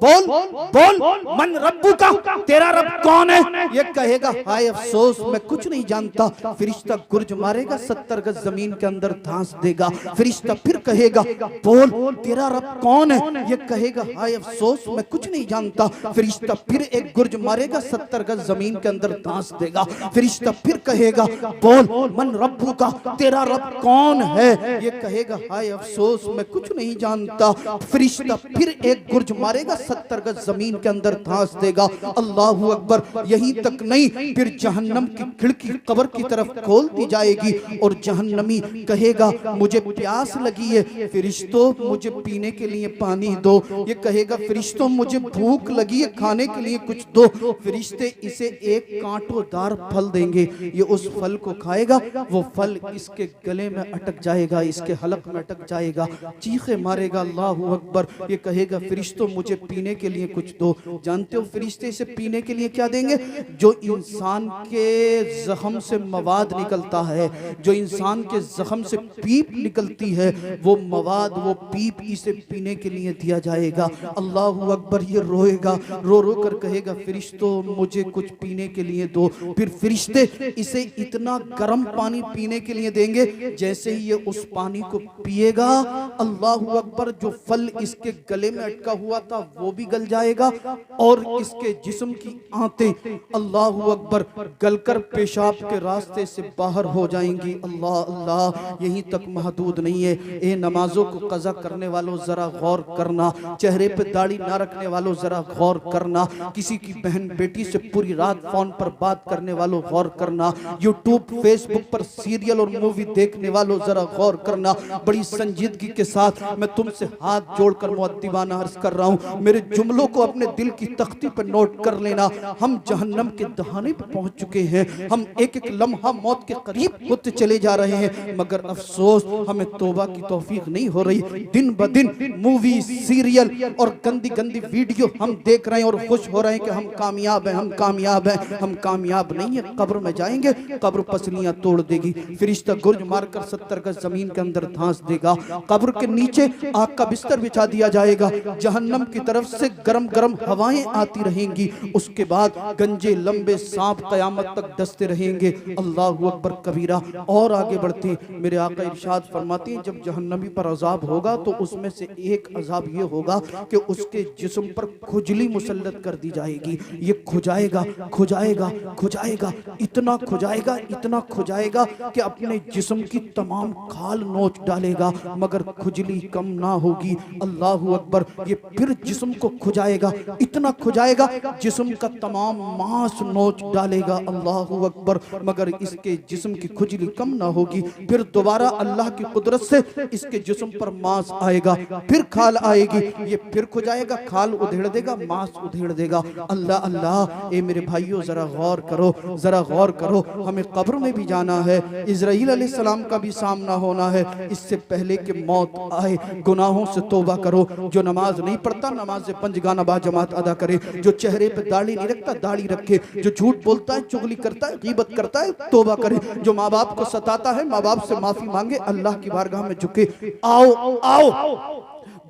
Speaker 3: बोल बोल मन रब्बू का, तेरा रब कौन है? ये कहेगा हाय अफसोस मैं कुछ नहीं जानता। फरिश्ता गुर्ज मारेगा, 70 गज जमीन के अंदर धांस देगा। फरिश्ता फिर कहेगा बोल तेरा रब कौन है? ये कहेगा हाय अफसोस मैं कुछ नहीं जानता। फरिश्ता फिर एक गुर्ज मारेगा, 70 गज जमीन के अंदर धांस देगा। फरिश्ता फिर कहेगा बोल मन रब्बू का, तेरा रब कौन है? ये कहेगा हाय अफसोस मैं कुछ नहीं जानता। फरिश्ता फिर एक गुर्ज मारेगा, 70 गज जमीन के अंदर धांस देगा। अल्लाहू अकबर। यहीं तक नहीं, फिर जहन्नम की खिड़की कब्र की तरफ खोल दी जाएगी और जहन्नमी कहेगा मुझे प्यास लगी है, फरिश्तों मुझे पीने के लिए पानी दो। ये कहेगा फरिश्तों मुझे भूख लगी है, खाने के लिए कुछ दो। फरिश्ते इसे एक कांटोदार फल देंगे, ये उस फल को खाएगा, वो फल इसके गले में अटक जाएगा, इसके हलक में अटक जाएगा, चीखे मारेगा अल्लाहू अकबर। ये कहेगा फरिश्तों मुझे पीने के लिए कुछ दो। जानते हो फरिश्ते इसे पीने के लिए क्या देंगे? जो इंसान के जख्म से मवाद निकलता है, जो इंसान के जख्म से पीप निकलती है, वो मवाद वो पीप इसे पीने के लिए दिया जाएगा। अल्लाहू अकबर। ये रोएगा, रो रो कर कहेगा फरिश्तों मुझे कुछ पीने के लिए दो। फिर फरिश्ते इसे इतना गर्म पानी पीने के लिए देंगे, जैसे ही ये उस पानी को पिएगा अल्लाहू अकबर जो फल इसके गले में अटका हुआ था वो भी गल जाएगा और इसके जिस्म की आंतें अल्लाहू अकबर गलकर पेशाब के रास्ते से बाहर हो जाएंगी। अल्लाह अल्लाह। यहीं तक महदूद नहीं है, ए नमाजों को कज़ा करने वालों जरा गौर करना, चेहरे पे दाढ़ी ना रखने वालों जरा गौर करना, किसी की बहन बेटी से पूरी रात फोन पर बात करने वालों गौर करना, यूट्यूब फेसबुक पर सीरियल और मूवी देखने वालों जरा गौर करना। बड़ी संजीदगी के साथ मैं तुमसे हाथ जोड़कर मुअद्दिबाना अर्ज कर रहा हूँ, मेरे जुमलों को अपने दिल की तख्ती पर नोट कर लेना। हम जहन्नम के दहाने पर पहुंच चुके हैं, हम एक एक लम्हा मौत के करीब होते चले जा रहे हैं, मगर अफसोस हमें तौबा की तौफीक नहीं हो रही। दिन ब दिन मूवी सीरियल और गंदी गंदी वीडियो हम देख रहे हैं और खुश हो रहे हैं कि हम कामयाब हैं, हम कामयाब हैं। हम कामयाब नहीं है, कब्र में जाएंगे, कब्र पसलियां तोड़ देगी, फरिश्ता गुर्ज मारकर 70 गज जमीन के अंदर धांस देगा। कब्र के नीचे आग का बिस्तर बिछा दिया जाएगा, जहन्नम की तरफ से गरम गरम हवाएं आती रहेंगी, उसके बाद गंजे लंबे सांप कयामत तक डसते रहेंगे। अल्लाहू अकबर कबीरा। और आगे बढ़ते मेरे आका इरशाद फरमाते हैं जब जहन्नमी पर अजाब होगा तो उसमें से एक अजाब ये होगा कि उसके जिस्म पर खुजली मुसल्लत कर दी जाएगी। ये खुजाएगा खुजाएगा खुजाएगा, इतना खुजाएगा इतना खुजाएगा कि अपने जिस्म की तमाम खाल नोच डालेगा, मगर खुजली खुजली कम ना होगी। अल्लाह अकबर। ये फिर जिस्म को खुजाएगा, इतना खुजाएगा जिस्म का तमाम मांस नोच डालेगा। अल्लाह अकबर। मगर इसके जिस्म की खुजली कम ना होगी। फिर दोबारा अल्लाह की कुदरत से इसके जिस्म पर मांस आएगा, फिर खाल आएगी, ये फिर खुजाएगा, खाल उधेड़ देगा, मांस उधेड़ देगा। अल्लाह अल्लाह। ए मेरे भाइयों जरा गौर करो, जरा गौर करो। हमें कब्र में भी जाना है, इजराइल अलैहिस्सलाम का भी सामना होना है। इससे पहले कि मौत आए गुनाहों से तौबा करो। जो नमाज नहीं पढ़ता नमाज पंजगाना बाजमात अदा करे। जो चेहरे पे दाढ़ी नहीं रखता दाढ़ी रखे। जो झूठ बोलता है, चुगली करता है, गीबत करता है, तौबा करे। जो माँ बाप को सताता है माँ बाप से माफी मांगे, अल्लाह की बारगाह में झुके। आओ आओ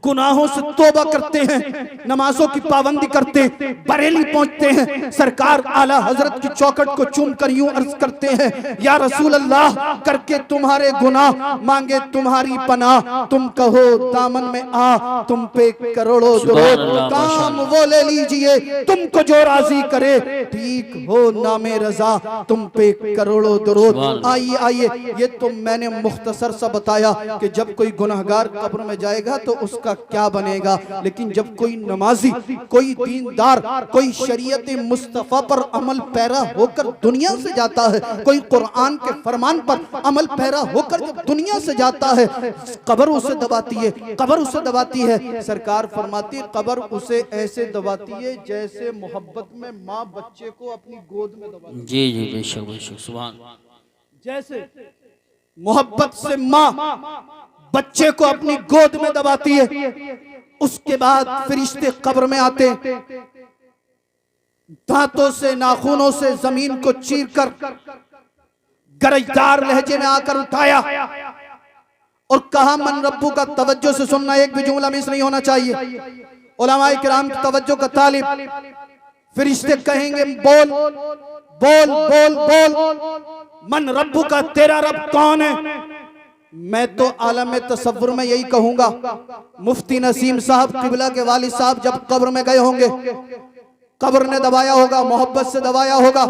Speaker 3: गुनाहों से तौबा करते हैं, नमाजों की पाबंदी करते हैं, बरेली पहुंचते हैं, सरकार आला हजरत की चौखट को चूम कर यूं अर्ज करते हैं, या रसूल अल्लाह, करके तुम्हारे गुनाह मांगे तुम्हारी पनाह। तुम कहो दामन में आ, तुम पे करोड़ों दरूद, काम वो ले लीजिए तुमको जो राजी करे, ठीक हो नामे रजा तुम पे करोड़ों दरूद। आइए आइए, ये तो मैंने मुख्तसर सा बताया कि जब कोई गुनहगार कब्र में जाएगा तो उसका क्या बनेगा। लेकिन जब कोई नमाजी, कोई दीनदार, कोई शरीयत मुस्तफा पर अमल पैरा होकर दुनिया से जाता है, कोई कुरान के फरमान पर अमल पैरा होकर जब दुनिया से जाता है, कब्र उसे दबाती है, कब्र उसे दबाती है। सरकार फरमाती है कब्र उसे ऐसे दबाती है जैसे मोहब्बत में माँ बच्चे को अपनी गोद में दबाती है।
Speaker 2: जी जी बेशक बेशक सुभान।
Speaker 3: जैसे मोहब्बत से माँ बच्चे को अपनी गोद में दबाती है, उसके बाद फरिश्ते कब्र में आते, दांतों से नाखूनों से जमीन को चीरकर गरजदार लहजे में आकर उठाया और कहा मन रब्बू का। तवज्जो से सुनना, एक भी जुमला मिस नहीं होना चाहिए। उलमाए किराम की तवज्जो का तालिब। फरिश्ते कहेंगे बोल बोल बोल बोल, मन रब्बू का, तेरा रब कौन है। मैं तो आलम तसव्वुर में यही कहूंगा, मुफ्ती नसीम साहब किबला के वालिद साहब जब कब्र में गए होंगे, कब्र ने दबाया होगा, मोहब्बत से दबाया होगा,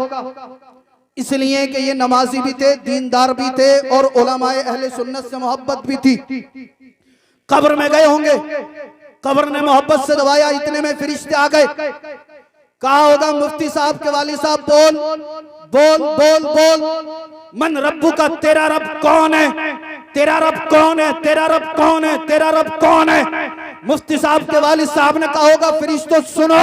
Speaker 3: इसलिए कि ये नमाजी भी थे, दीनदार भी थे और उलमाए अहले सुन्नत से मोहब्बत भी थी। कब्र में गए होंगे, कब्र ने मोहब्बत से दबाया, इतने में फरिश्ते आ गए। कहा होगा मुफ्ती साहब के वालिद साहब बोल बोल बोल बोल, मन रब्बू का, तेरा रब कौन है, तेरा रब कौन है, तेरा रब कौन है, तेरा रब कौन है। मुफ्ती साहब के वालिद साहब ने कहा होगा फरिश्तों सुनो,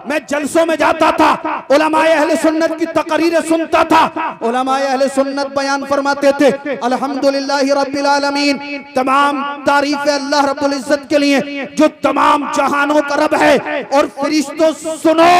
Speaker 3: मैं जलसों में जाता था, उलमाए अहले सुन्नत की तकरीरें सुनता था, उलमाए अहले सुन्नत बयान फरमाते थे अल्हम्दुलिल्लाहि रब्बिल आलमीन, तमाम तारीफ अल्लाह रब्बुल इज्जत के लिए जो तमाम जहानों का रब है। और फरिश्तों सुनो,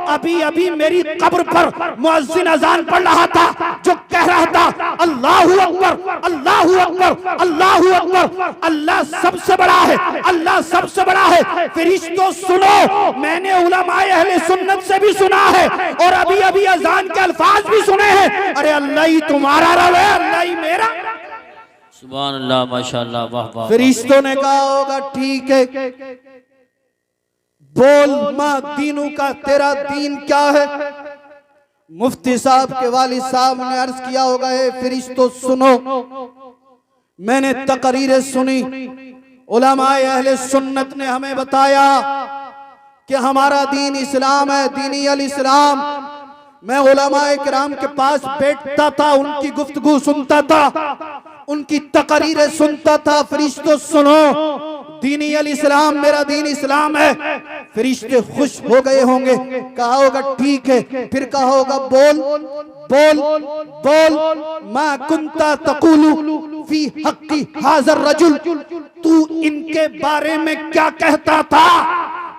Speaker 3: अभी अभी मेरी कब्र पर मुअज्जिन अजान पढ़ रहा था जो कह रहा था अल्लाहु अकबर अल्लाहु अकबर अल्लाहु अकबर, अल्लाह सबसे बड़ा है, अल्लाह सबसे बड़ा है। फरिश्तों सुनो, मैंने उलमाए अहले सुन्नत से भी सुना है और अभी अभी अजान के अल्फाज भी सुने हैं, अरे अल्लाह ही तुम्हारा रब है, अल्लाह ही मेरा।
Speaker 2: सुभान अल्लाह माशाअल्लाह वाह वाह।
Speaker 3: फरिश्तों ने कहा होगा ठीक है, बोल माँ दीनू का, तेरा दीन क्या है। मुफ्ती साहब के वालिद साहब ने अर्ज किया होगा फरिश्तों सुनो, मैंने तकरीरें सुनी, उलमाए अहले सुन्नत ने हमें बताया कि हमारा दीन इस्लाम है, दीनी अल इस्लाम। मैं उलमाए किराम के पास बैठता था, उनकी गुफ्तगू सुनता था, उनकी तकरीरें सुनता था। फरिश्तों सुनो, दीनी अल इस्लाम, मेरा दीन इस्लाम है। फरिश्ते खुश हो गए होंगे, कहा होगा ठीक है, फिर कहा होगा बोल बोल बोल, मा कुंता तकुलु फी हक्की हाज़र रजुल, तू इनके बारे में क्या कहता था।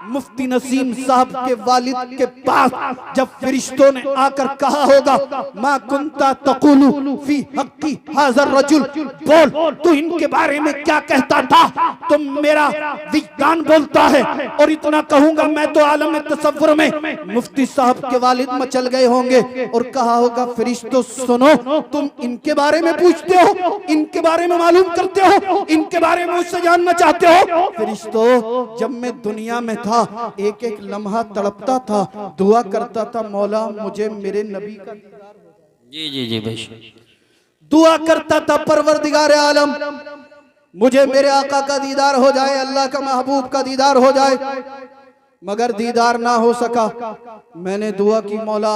Speaker 3: मुफ्ती नसीम साहब के वालिद के पास जब फरिश्तों ने आकर कहा होगा मा कुंता तकुलु फी हक्की हाज़र रजुल, बोल तू इनके बारे में क्या कहता था, तो मेरा विज्ञान बोलता है। और इतना कहूंगा मैं तो आलम तसव्वुर में मुफ्ती साहब के वालिद मचल गए होंगे और कहा होगा फरिश्तों सुनो, तुम इनके बारे में पूछते हो, इनके बारे में मालूम करते हो, इनके बारे में मुझसे जानना चाहते हो। फरिश्तों जब मैं दुनिया में था एक एक लम्हा तड़पता था, दुआ करता था मौला मुझे मेरे नबी का दीदार हो।
Speaker 2: जी जी जी बेशक।
Speaker 3: दुआ करता था परवरदिगार आलम मुझे मेरे आका का दीदार हो जाए, अल्लाह का महबूब का दीदार हो जाए, मगर दीदार ना हो सका। मैंने दुआ की, मौला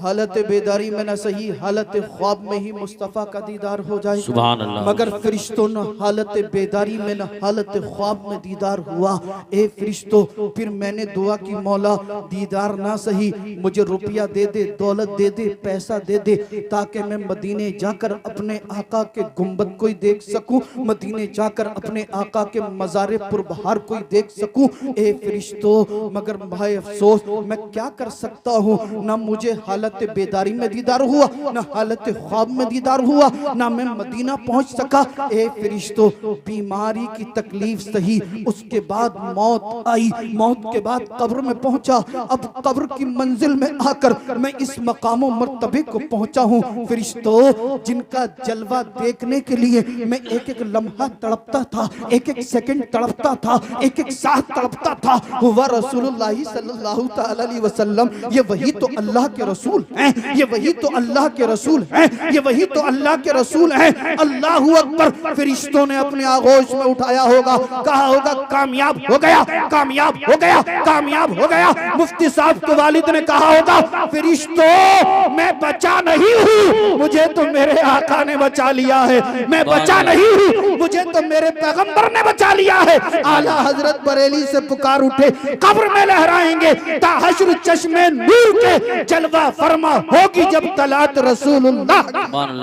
Speaker 3: हालत बेदारी में न सही, हालत ख्वाब में ही मुस्तफ़ा का दीदार हो जाए।
Speaker 2: सुभान अल्लाह।
Speaker 3: मगर फरिश्तों न हालत बेदारी में न हालत ख्वाब में दीदार हुआ। ए फरिश्तों, फिर मैंने दुआ की, मौला दीदार ना सही, मुझे रुपया दे दे, दौलत दे दे, पैसा दे दे, ताकि मैं मदीने जाकर अपने आका के गुंबद को देख सकूं, मदीने जाकर अपने आका के मज़ारे पुरबहार को देख सकूं। ए फरिश्तों, मगर भाई अफसोस, मैं क्या कर सकता हूँ, ना मुझे हालत बेदारी में दीदार हुआ, ना हालत ख्वाब में दीदार हुआ, ना मैं मदीना पहुंच सका। ए फरिश्तों, बीमारी की तकलीफ सही, उसके बाद मौत आई, मौत के बाद कब्र में पहुंचा। अब कब्र की मंजिल में आकर मैं इस मकाम मर्तबे को पहुंचा हूँ। फरिश्तों, जिनका जलवा देखने के लिए मैं एक एक लम्हा तड़पता था, एक एक सेकंड तड़पता था, एक एक साथ तड़पता था, हुआ रसूलुल्लाह सल्लल्लाहु तआला अलैहि वसल्लम। ये वही तो अल्लाह के रसूल हैं, ये वही तो अल्लाह के रसूल हैं, ये वही तो अल्लाह के रसूल हैं। अल्लाहु अकबर। फरिश्तों ने अपने आगोश में उठाया होगा, कहा होगा कामयाब हो गया, कामयाब हो गया, कामयाब हो गया। मुफ्ती साहब के वालिद ने कहा होगा, फरिश्तों मैं बचा नहीं हूँ, मुझे तो मेरे आका ने बचा लिया है, मैं बचा नहीं हूँ, मुझे तो मेरे पैगंबर ने बचा लिया है। आला हजरत बरेली से पुकार उठे, कब्र में लहराएंगे ता हश्र चश्मे नूर के जलवा फरमा होगी जब तलात रसूलुल्लाह।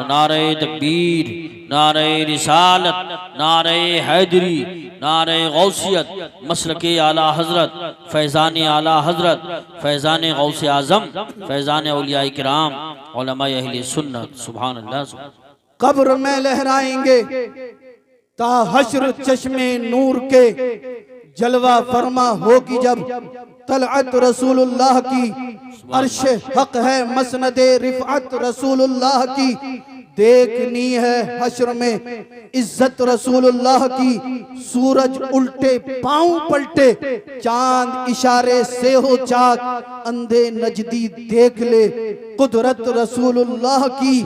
Speaker 2: नारे तकबीर, नारे रिसालत, नारे हैदरी, नारे गौसियत, मसलके आला हजरत, फैज़ान आला हजरत, फैज़ान गौसे आजम, फैज़ान औलिया किराम, उलमाए अहले सुन्नत। सुभान अल्लाह।
Speaker 3: कब्र में लहराएंगे ता हश्र चश्मे नूर के जलवा फरमा होगी जब तलअत रसूलुल्लाह की। अर्शे हक है मसनदे रिफअत रसूलुल्लाह की, देखनी है हश्र में इज्जत रसूलुल्लाह की। सूरज उल्टे पांव पलटे, चांद इशारे से हो चाक, अंधे नजदी देख ले कुदरत रसूलुल्लाह की।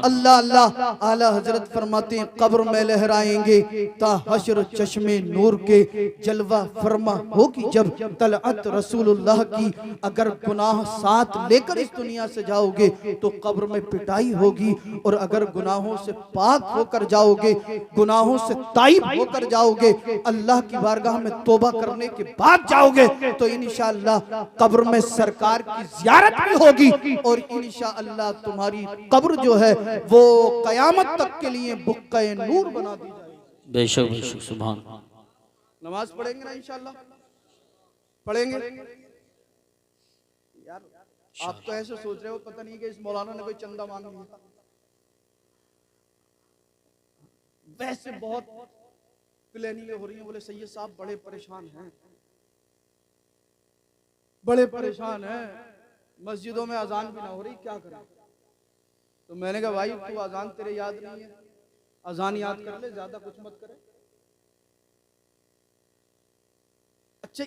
Speaker 3: अल्लाह अल्लाह। आला हजरत फरमाते हैं, कब्र में लहराएंगे ता हश्र चश्मे नूर के जलवा फरमा होगी जब तलअत रसूलुल्लाह की। अगर गुनाह साथ लेकर इस दुनिया से जाओगे तो कब्र में पिटाई होगी, और अगर गुनाहों से पाक होकर जाओगे, गुनाहों से ताइब होकर जाओगे, अल्लाह की बारगाह में तौबा करने के बाद जाओगे, तो इंशाअल्लाह कब्र में सरकार की ज़ियारत भी होगी, और इंशाअल्लाह तुम्हारी कब्र जो है वो कयामत तक के लिए बुक्का-ए नूर बना दी जाएगी।
Speaker 2: बेशक बेशक। सुभान।
Speaker 3: नमाज पढ़ेंगे ना इंशाअल्लाह? पढ़ेंगे यार। आप तो ऐसे सोच रहे हो पता नहीं कि इस मौलाना ने कोई चंदा मांग लिया। वैसे बहुत प्लानिंग हो रही है, बोले सैयद साहब बड़े परेशान हैं, बड़े परेशान हैं, मस्जिदों में अजान भी ना हो रही, क्या करें? तो मैंने कहा भाई तू अजान तेरे याद नहीं है, अजान याद कर ले, ज्यादा कुछ मत करे। अच्छा,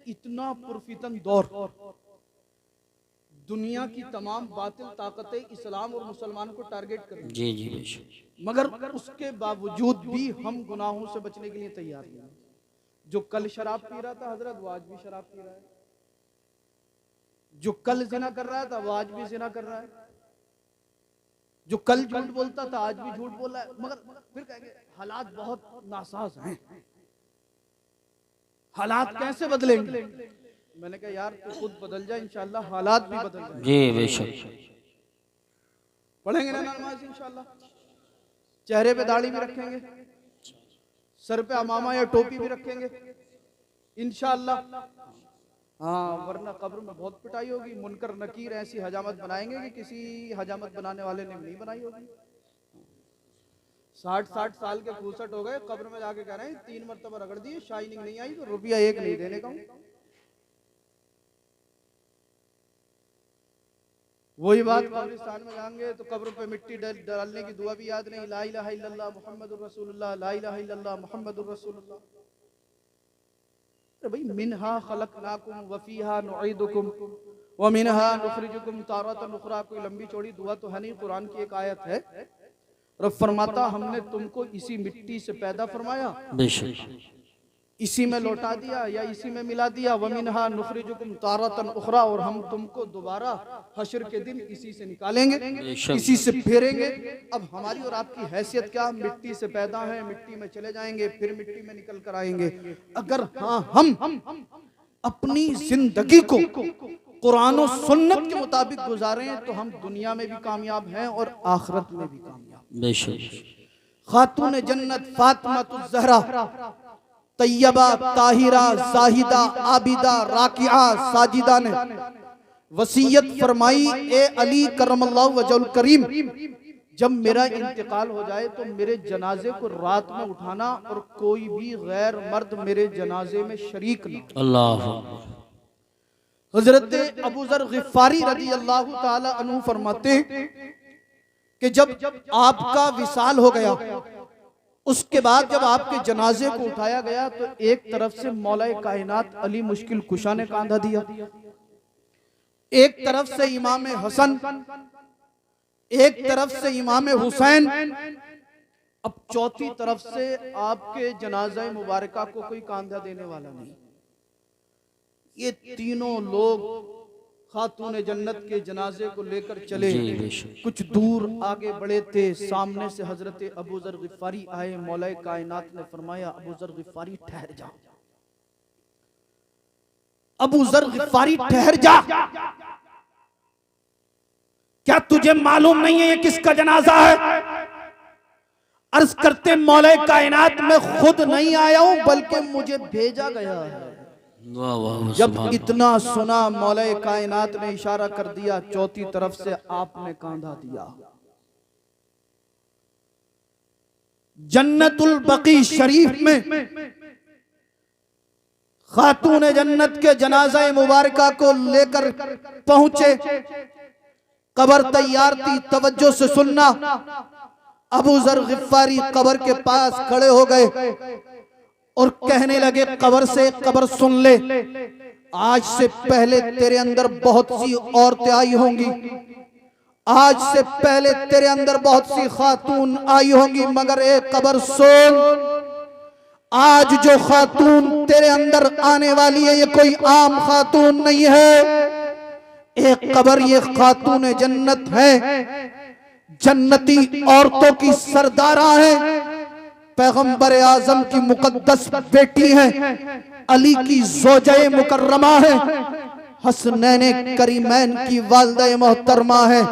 Speaker 3: इतना पुरफितन दौर, दुनिया की तमाम बातिल ताकतें इस्लाम और मुसलमान को टारगेट कर रही,
Speaker 2: जी जी बेशक।
Speaker 3: मगर उसके बावजूद भी हम गुनाहों से बचने के लिए तैयार नहीं हैं। जो कल शराब पी रहा था हजरत, वो आज भी शराब पी रहा है। जो कल जिना कर रहा था वो आज भी जिना कर रहा है। जो कल झूठ बोलता था आज भी झूठ बोल रहा है। मगर फिर कहेंगे हालात बहुत नासाज हैं, हालात कैसे बदलेंगे? मैंने कहा यार तू खुद बदल जाए, इंशाअल्लाह हालात भी बदल जाए।
Speaker 2: जी बेशक।
Speaker 3: पढ़ेंगे ना नमाज इंशाअल्लाह, चेहरे पे दाढ़ी भी रखेंगे, सर पे अमामा या टोपी भी रखेंगे इंशाअल्लाह। हाँ, वरना कब्र में बहुत पिटाई होगी। मुनकर नकीर ऐसी हजामत बनाएंगे कि किसी हजामत बनाने वाले ने नहीं बनाई होगी। 60-60 साल के खूसट हो गए, कब्र में जाके कह रहे हैं 3 मरतबा रगड़ दिए, शाइनिंग नहीं आई तो रुपया 1 नहीं देने का। वही बात कब्रिस्तान में जाएंगे तो कब्र पे मिट्टी डालने की दुआ भी याद नहीं, ला इलाहा इल्लल्लाह मुहम्मदुर रसूलुल्लाह, ला इलाहा इल्लल्लाह मुहम्मदुर रसूलुल्लाह। भाई मिनहा खलकनाकुम व फीहा नुईदुकुम व मिनहा नुखरिजुकुम तारतन उखरा, कोई लंबी चौड़ी दुआ तो है नहीं, कुरान की एक आयत है। रब फरमाता हमने तुमको इसी मिट्टी से पैदा फरमाया,
Speaker 2: बेशक
Speaker 3: इसी में लौटा दिया या इसी में मिला दिया, वमिनहा नुखरिजुकुम तारतन उखरा, और हम तुमको दोबारा हश्र के दिन इसी से निकालेंगे, इसी से फेरेंगे। अब हमारी और आपकी हैसियत क्या, मिट्टी से पैदा है, मिट्टी में चले जाएंगे, फिर मिट्टी में निकल कर आएंगे। अगर हाँ हम अपनी जिंदगी को कुरान और सुन्नत के मुताबिक गुजारें तो हम दुनिया में भी कामयाब हैं और आखिरत में भी कामयाब।
Speaker 2: बेशक
Speaker 3: खातून जन्नत फातिमा ज़हरा तैयबा ताहिरा जाहिदा आबिदा राकिया साजिदा ने वसीयत फरमाई, ए अली करमल्लाहु वजहुल करीम, जब मेरा इंतकाल हो जाए तो मेरे जनाजे को रात में उठाना और कोई भी गैर मर्द मेरे जनाजे में शरीक न।
Speaker 2: अल्लाह।
Speaker 3: हजरत अबू ज़र गिफ़ारी रज़ी अल्लाह ताला अन्हु फरमाते कि जब आपका विसाल हो गया, उसके बाद जब आपके जनाजे को उठाया गया तो एक तरफ से मौला कायनात अली मुश्किल कुशा ने कांधा दिया, एक तरफ से इमाम हसन, एक तरफ से इमाम हुसैन, अब चौथी तरफ से आपके जनाजा मुबारका को कोई कांधा देने वाला नहीं। ये तीनों लोग खातून जन्नत के जनाजे को लेकर चले। कुछ दूर आगे बढ़े थे, सामने से हजरत अबू ज़र गिफ़ारी आए। मौला कायनात ने फरमाया, अबू ज़र गिफ़ारी ठहर जा, अबू ज़र गिफ़ारी ठहर जा, क्या तुझे मालूम नहीं है ये किसका जनाजा है? अर्ज करते मौला कायनात में खुद नहीं आया हूं बल्कि मुझे भेजा गया है। जब इतना सुना मौला कायनात ने इशारा कर दिया, चौथी तरफ से आपने कांधा दिया। जन्नतुल बकी शरीफ में खातून जन्नत के जनाजा मुबारका को लेकर पहुंचे, कब्र तैयार थी, तवज्जो से सुनना। अबू ज़र गिफ़ारी कब्र के पास खड़े हो गए और कहने लगे, कब्र से कब्र सुन ले, आज से पहले तेरे अंदर बहुत सी औरतें आई होंगी, आज से पहले तेरे अंदर बहुत सी खातून आई होंगी, मगर एक कब्र सुन, आज जो खातून तेरे अंदर आने वाली है ये कोई आम खातून नहीं है। एक कब्र ये खातून जन्नत है, जन्नती औरतों की सरदारा है, पैगंबर आजम की मुकद्दस बेटी है, अली की ज़ौजे मुकर्रमा है, हसनैन करीमैन की वालिदा मोहतरमा है।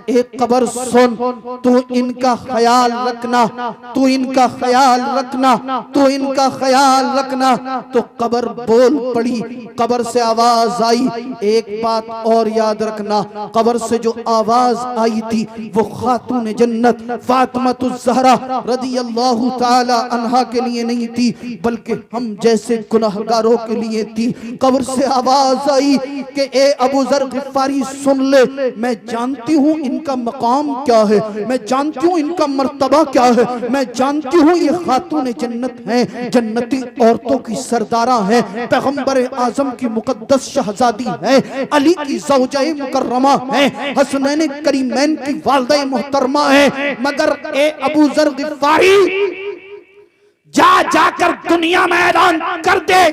Speaker 3: एक कब्र सुन, तू इनका ख्याल रखना, तू इनका ख्याल रखना, तू इनका ख्याल रखना। तो कब्र बोल पड़ी, कब्र से आवाज आई। एक बात और याद रखना, कब्र से जो आवाज आई थी वो खातून जन्नत फातिमा ज़हरा रज़ियल्लाहु ताला अन्हा के लिए नहीं थी, बल्कि हम जैसे गुनहगारों के लिए थी। कब्र से आवाज आई कि ए अबू ज़र गिफ़ारी सुन ले, मैं जानती हूँ इनका मकाम क्या है, मैं जानती हूँ इनका मर्तबा क्या है, मैं जानती हूँ ये खातून जन्नत हैं, जन्नती औरतों की सरदारा हैं, पैगंबर आजम की मुकद्दस शहजादी है, अली की ज़ौजे मुकर्रमा है, हसनैन करीमैन की वालिदा मोहतरमा है। मगर ए अबू ज़र गिफ़ारी जा जाकर दुनिया में ऐलान कर दे,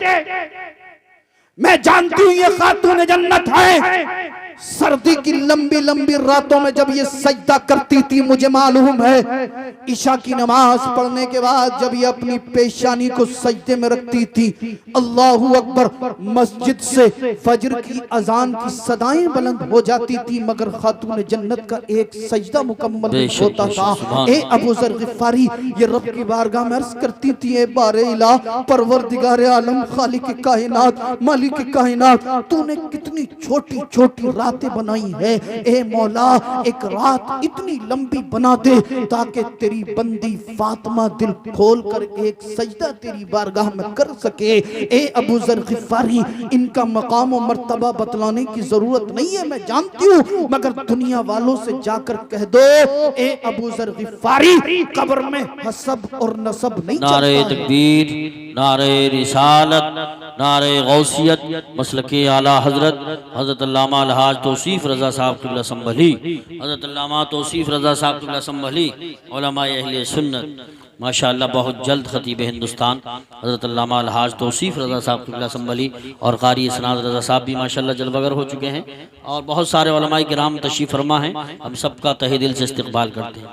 Speaker 3: मैं जानती हूँ ये खातून जन्नत है। सर्दी की लंबी लंबी रातों में जब ये सजदा करती थी, मुझे मालूम है ईशा की नमाज पढ़ने के बाद जब ये अपनी पेशानी को सजदे में रखती थी, अल्लाहू अकबर, मस्जिद से फजर की अजान की सदाएं बुलंद हो जाती थी, मगर खातून जन्नत का एक सजदा मुकम्मल होता था। ए अबू ज़र गिफ़ारी ये रब की बारगाह में अर्ज करती थी, ए बारे इला, परवरदिगार आलम, खालिक कायनात, मालिक कायनात, तूने कितनी छोटी छोटी रातें बनाई है। ए मौला, एक रात इतनी लंबी बना दे ताकि तेरी बंदी फातिमा दिल खोल कर एक सजदा तेरी बारगाह में कर सके। ए अबू ज़र गिफ़ारी, इनका मकाम और मर्तबा बतलाने की जरूरत नहीं है, मैं जानती हूँ, मगर दुनिया वालों से जाकर कह दो, ए अबू ज़र गिफ़ारी कब्र में हसब और नसब नहीं चलता है।
Speaker 2: नारे तकबीर, नारे रिसालत, नारे गौसियत मसलके आला हजरत हजरत अल्लामा अलहाज तौसीफ रज़ा साहब क़िबला संभली, हजरत अल्लामा तौसीफ रज़ा साहब क़िबला संभली, उलमाए अहले सुन्नत माशाअल्लाह बहुत जल्द खतीब हिंदुस्तान हजरत अल्लामा अलहाज तौसीफ रज़ा साहब क़िबला संभली और क़ारी इसनाद रज़ा साहब भी माशाअल्लाह जलवागर हो चुके हैं और बहुत सारे उलमाए किराम तशरीफ़ फरमा हैं। हम सबका तहे दिल से इस्तक़बाल करते हैं।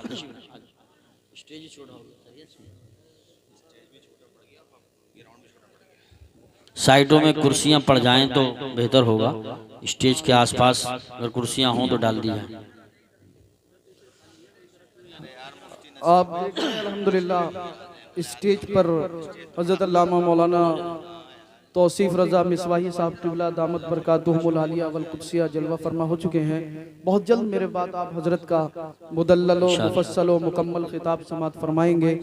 Speaker 2: साइडों में कुर्सियां पड़ जाएं तो बेहतर होगा, स्टेज के आसपास अगर कुर्सियां हों तो डाल दी जाए।
Speaker 1: आप देख रहे हैं अल्हम्दुलिल्लाह स्टेज पर हज़रत अल्लामा मौलाना तौसीफ रज़ा मिसवाही साहब क़िबला दामत बरकातुहुमुल आलिया वल कुद्सिया जलवा फरमा हो चुके हैं। बहुत जल्द मेरे बाद आप हज़रत का मुदल्लल व मुफस्सल व मुकम्मल खिताब समात फरमाएंगे।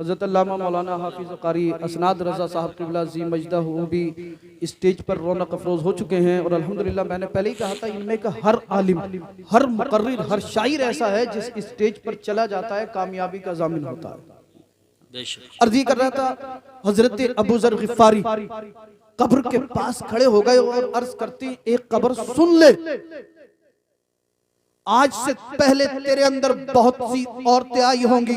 Speaker 1: हज़रत अल्लामा मौलाना हाफिज़ क़ारी असनाद रज़ा साहब क़िबला ज़ी मजदा वो भी स्टेज पर रौनक अफरोज़ हो चुके हैं और अल्हम्दुलिल्लाह मैंने पहले ही कहा था इनमें का हर आलिम, हर मुक़र्रिर, हर शायर ऐसा है जिस स्टेज पर चला जाता है कामयाबी का ज़ामिन होता है। अर्ज़ी कर रहा था हजरत अबू ज़र ग़िफ़ारी कब्र के पास खड़े हो गए और अर्ज करती एक कब्र सुन ले, आज से पहले तेरे अंदर बहुत सी औरतें आई होंगी,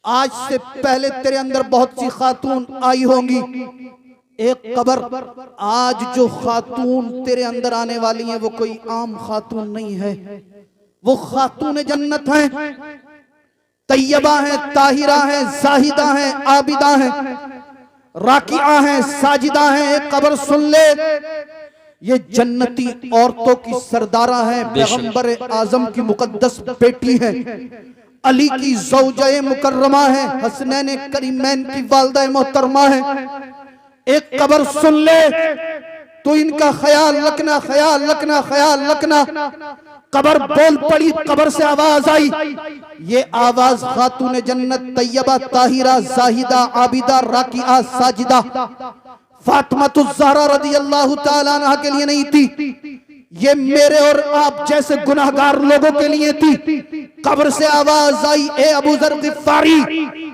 Speaker 1: आज से पहले तेरे अंदर बहुत सी खातून आई होंगी। एक कब्र, आज जो खातून तेरे अंदर आने वाली हैं वो कोई आम खातून नहीं है, वो खातून जन्नत हैं, तैयबा हैं, ताहिरा हैं, जाहिदा हैं, आबिदा हैं, राकिआ हैं, साजिदा हैं। एक कब्र सुन ले, ये जन्नती औरतों की सरदारा है, पैगंबर आजम की मुकद्दस बेटी है, अली की ज़ौजाए मुकर्रमा है, हसनैन करीमैन की वालिदा मोहतरमा है। एक कब्र सुन ले तो इनका ख्याल रखना, ख्याल रखना, ख्याल रखना। कब्र बोल पड़ी, कब्र से आवाज आई, ये आवाज खातून जन्नत तैयबा ताहिरा जाहिदा आबिदा राकिआ साजिदा फातिमातुज़ ज़हरा रज़ियल्लाहु ताला अन्हा के लिए नहीं थी, ये मेरे और आप जैसे गुनाहगार लोगों के लिए थी। कब्र से आवाज आई, ए अबू ज़र ग़िफ़ारी,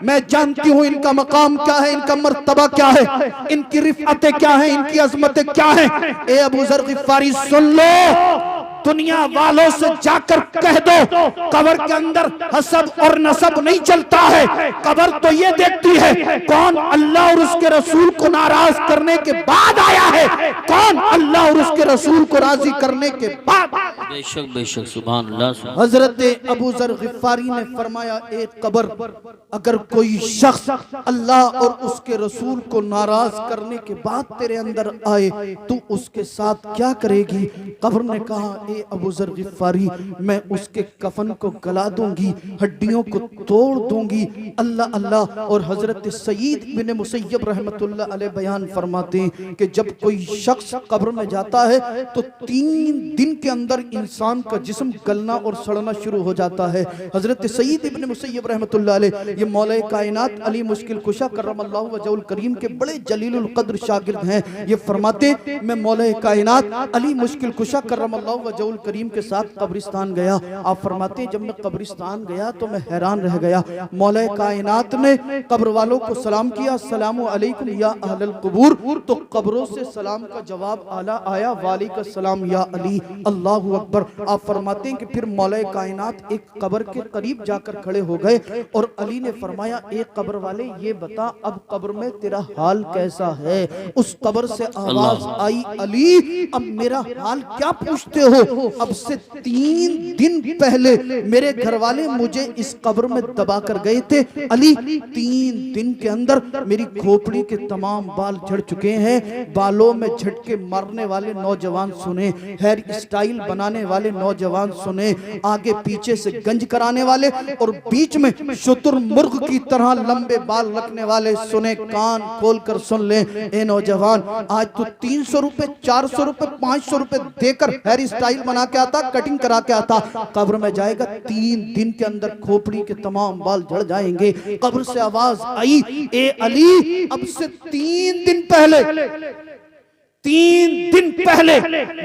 Speaker 1: मैं जानती हूँ इनका मकाम क्या है, इनका मर्तबा क्या है, इनकी रिफ़अतें क्या है, इनकी अज़मतें क्या है। ए अबू ज़र ग़िफ़ारी सुन लो, दुनिया वालों से जाकर कह दो कब्र के अंदर हसब और नसब नहीं चलता है। कब्र तो ये देखती है कौन अल्लाह और उसके रसूल को नाराज करने के बाद आया है, कौन अल्लाह और उसके रसूल को राजी करने के बाद।
Speaker 2: बेशक बेशक सुभान अल्लाह।
Speaker 3: हजरत अबू ज़र ग़िफ़ारी ने फरमाया, एक कब्र, अगर कोई शख्स अल्लाह और उसके रसूल को नाराज करने के बाद तेरे अंदर आए तो उसके साथ क्या करेगी? कब्र ने कहा, ए अबू ज़र ग़िफ़ारी, मैं उसके कफन को गला दूंगी, हड्डियों को तोड़ दूंगी। अल्लाह अल्लाह। और हजरत सईद बिन मुसय्यब रहमतुल्लाह अलैह बयान फरमाते हैं कि जब कोई शख्स कब्र में जाता है तो 3 दिन के अंदर इंसान का जिस्म गलना और सड़ना शुरू हो जाता है। हजरत सईद इब्न मुसय्यब रहमतुल्लाह अलैह ये मौला कायनात अली मुश्किल कुशा करमल्लाहु वजहुल करीम के बड़े जलीलुल कद्र शागिर्द हैं। ये फरमाते, मैं मौला कायनात अली मुश्किल कुशा करमल्लाहु वजहुल करीम के साथ कब्रिस्तान गया। आप फरमाते, जब मैं कब्रिस्तान गया तो मैं हैरान रह गया। मौला कायनात ने कब्र वालों को सलाम किया, अस्सलामु अलैकुम या अहलल कुबूर, तो कब्रों से सलाम का जवाब आला आया, वालेकुम सलाम या अली, अल्लाहु अकबर। आप फरमाते हैं कि फिर मौला कायनात एक कब्र के करीब जाकर खड़े हो गए और अली ने फरमाया, एक कब्र वाले ये बता अब कब्र में तेरा हाल कैसा है? उस कब्र से आवाज आई, अली अब मेरा हाल क्या पूछते हो? अब से 3 दिन पहले मेरे घर वाले मुझे इस कब्र में दबा कर गए थे। अली 3 दिन के अंदर मेरी खोपड़ी के तमाम बाल झड़ चुके हैं। बालों में झटके मारने वाले नौजवान सुने, हेयर स्टाइल बनाने वाले नौजवान सुने, आगे पीछे से गंज कराने वाले और बीच में शुतुरमुर्ग की तरह लंबे बाल रखने वाले सुने। कान खोल कर सुन ले, ए नौजवान, आज तो 300 रुपए, 400 रुपए, 500 रुपए देकर हेयर स्टाइल बना के आता, कटिंग करा के आता, कब्र में जाएगा 3 दिन के अंदर खोपड़ी के तमाम बाल झड़ जाएंगे। कब्र से आवाज आई, ए अली अब से 3 दिन पहले 3 दिन पहले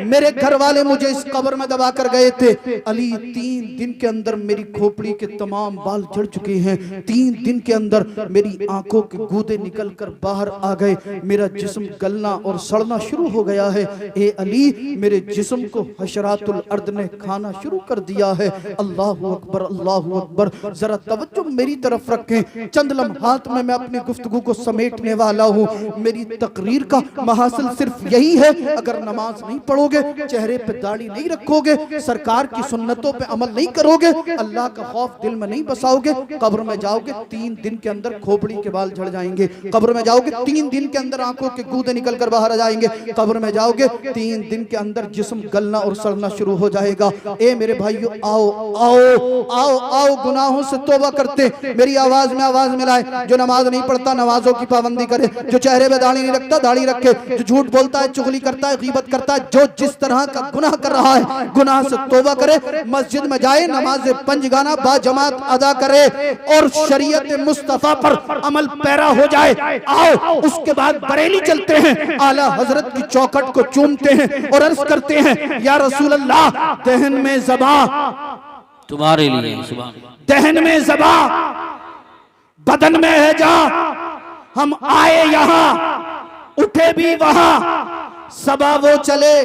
Speaker 3: मेरे घर वाले मुझे इस कब्र में दबा कर गए थे। अली 3 दिन के अंदर मेरी खोपड़ी के तमाम बाल झड़ चुके हैं। 3 दिन के अंदर मेरी आंखों के गूदे निकल कर बाहर आ गए। मेरा जिस्म गलना और सड़ना शुरू हो गया है। ए अली, मेरे जिस्म को हशरातुल अर्द ने खाना शुरू कर दिया है। अल्लाहु अकबर, अल्लाहु अकबर। जरा तवज्जो मेरी तरफ रखें। चंद लम्हात में मैं अपनी गुफ्तगू को समेटने वाला हूँ। मेरी तकरीर का महासिल सिर्फ यही है, अगर नमाज नहीं पढ़ोगे, चेहरे पे दाढ़ी नहीं रखोगे, सरकार की सुन्नतों पे अमल नहीं करोगे, अल्लाह का खौफ दिल में नहीं बसाओगे, कब्र में जाओगे 3 दिन के अंदर खोपड़ी के बाल झड़ जाएंगे। कब्र में जाओगे 3 दिन के अंदर आंखों के गूदे निकल कर बाहर आ जाएंगे। कब्र में जाओगे 3 दिन के अंदर जिस्म गलना और सड़ना शुरू हो जाएगा। ए मेरे भाइयों, आओ आओ आओ आओ, गुनाहों से तौबा करते, मेरी आवाज में आवाज मिलाए। जो नमाज नहीं पढ़ता नमाजों की पाबंदी करे, जो चेहरे पे दाढ़ी नहीं रखता दाढ़ी रखे, जो झूठ बोलता है, चुगली करता है, गीबत करता है, जो जिस तरह का गुनाह कर रहा है गुनाह से तौबा करे, मस्जिद में जाए, नमाज पंजगाना बाजमात अदा करे और शरीयत मुस्तफा पर अमल पैरा हो जाए। आओ, उसके बाद बरेली चलते हैं, आला हजरत की चौखट को चूमते हैं और अर्ज करते हैं, या रसूल अल्लाह, दहन में ज़बा
Speaker 2: तुम्हारे लिए, सुभान,
Speaker 3: दहन में ज़बा बदन में है जा, हम आए यहाँ उठे भी वहां, सबा वो चले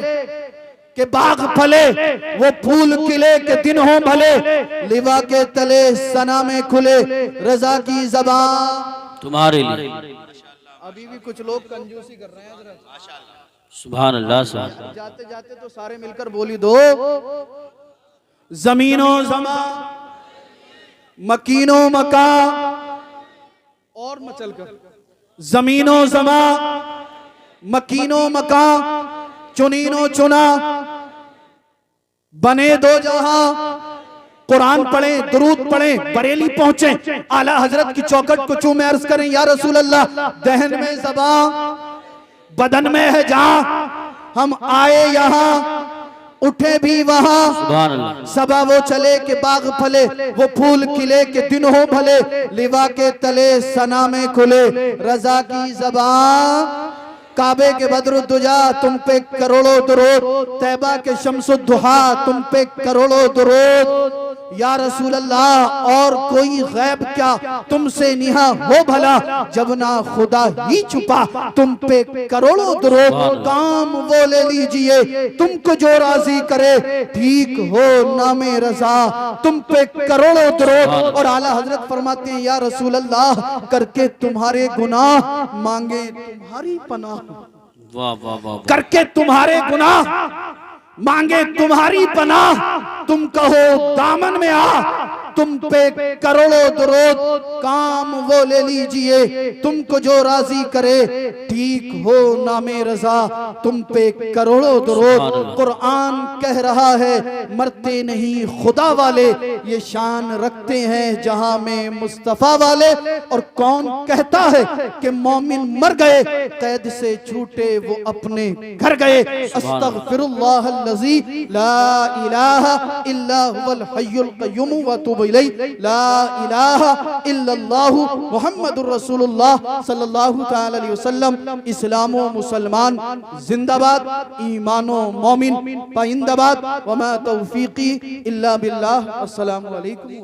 Speaker 3: के बाग फले, वो फूल खिले के दिन हो भले, लिवा के तले सना में खुले, रजा की ज़बान
Speaker 2: तुम्हारे लिए।
Speaker 3: अभी भी कुछ लोग कंजूसी कर रहे हैं जरा,
Speaker 2: सुभान अल्लाह, सुभान।
Speaker 3: जाते जाते तो सारे मिलकर बोली दो, जमीनो जमा मकीनो मका, और मचल कर, जमीनो जमा मकीनो मका, चुनीनो चुना, बने दो जहां, कुरान पढ़े, दुरूद पढ़े, बरेली पहुंचे, आला हजरत की चौखट को चूमे, अर्ज करें, या रसूल अल्लाह, दहन में ज़बा बदन में है जहां, हम आए यहाँ उठे भी वहां,
Speaker 2: सुभान अल्लाह।
Speaker 3: सबा वो चले के बाग फले, वो फूल खिले के दिन हो भले, लिवा के तले सना में खुले, रजा की ज़बान, काबे के बद्रुद्दुजा तुम पे करोड़ों दुरूद, तैबा के शम्सुद्दुहा तुम पे करोड़ों दुरूद, या रसूल अल्लाह, और कोई गैब क्या तुमसे निहा हो भला, जब ना खुदा ही छुपा तुम पे करोड़ों दुरूद, काम वो ले लीजिए तुमको जो राजी करे, ठीक हो नामे रजा तुम पे करोड़ों दुरूद। और आला हजरत फरमाते हैं, या रसूल अल्लाह, करके तुम्हारे गुनाह मांगे तुम्हारी पनाह,
Speaker 2: वाह वाह वाह,
Speaker 3: करके तुम्हारे गुनाह मांगे तुम्हारी पनाह, तुम कहो दामन में आ, तुम पे करोड़ों दुरूद, काम वो ले लीजिए तुमको जो राजी करे, ठीक हो नामे रजा तुम पे करोड़ों दुरूद। कुरान कह रहा है, मरते नहीं खुदा वाले, ये शान रखते हैं जहां में मुस्तफा वाले। और कौन कहता है कि मोमिन मर गए, कैद से छूटे वो अपने घर गए। अस्तगफिरुल्लाह अल्लज़ी ला इलाहा इल्ला हुवल हय्युल क़य्यूम व अतूबु इलैहि, ला इलाहा इल्लल्लाहु मुहम्मदुर रसूलुल्लाह सल्लल्लाहु तआला अलैहि वसल्लम। इस्लामो मुसलमान जिंदाबाद, ईमानो मोमिन पाइंदाबाद, वमा तौफीकी इल्ला बिल्लाह। अस्सलामु अलैकुम।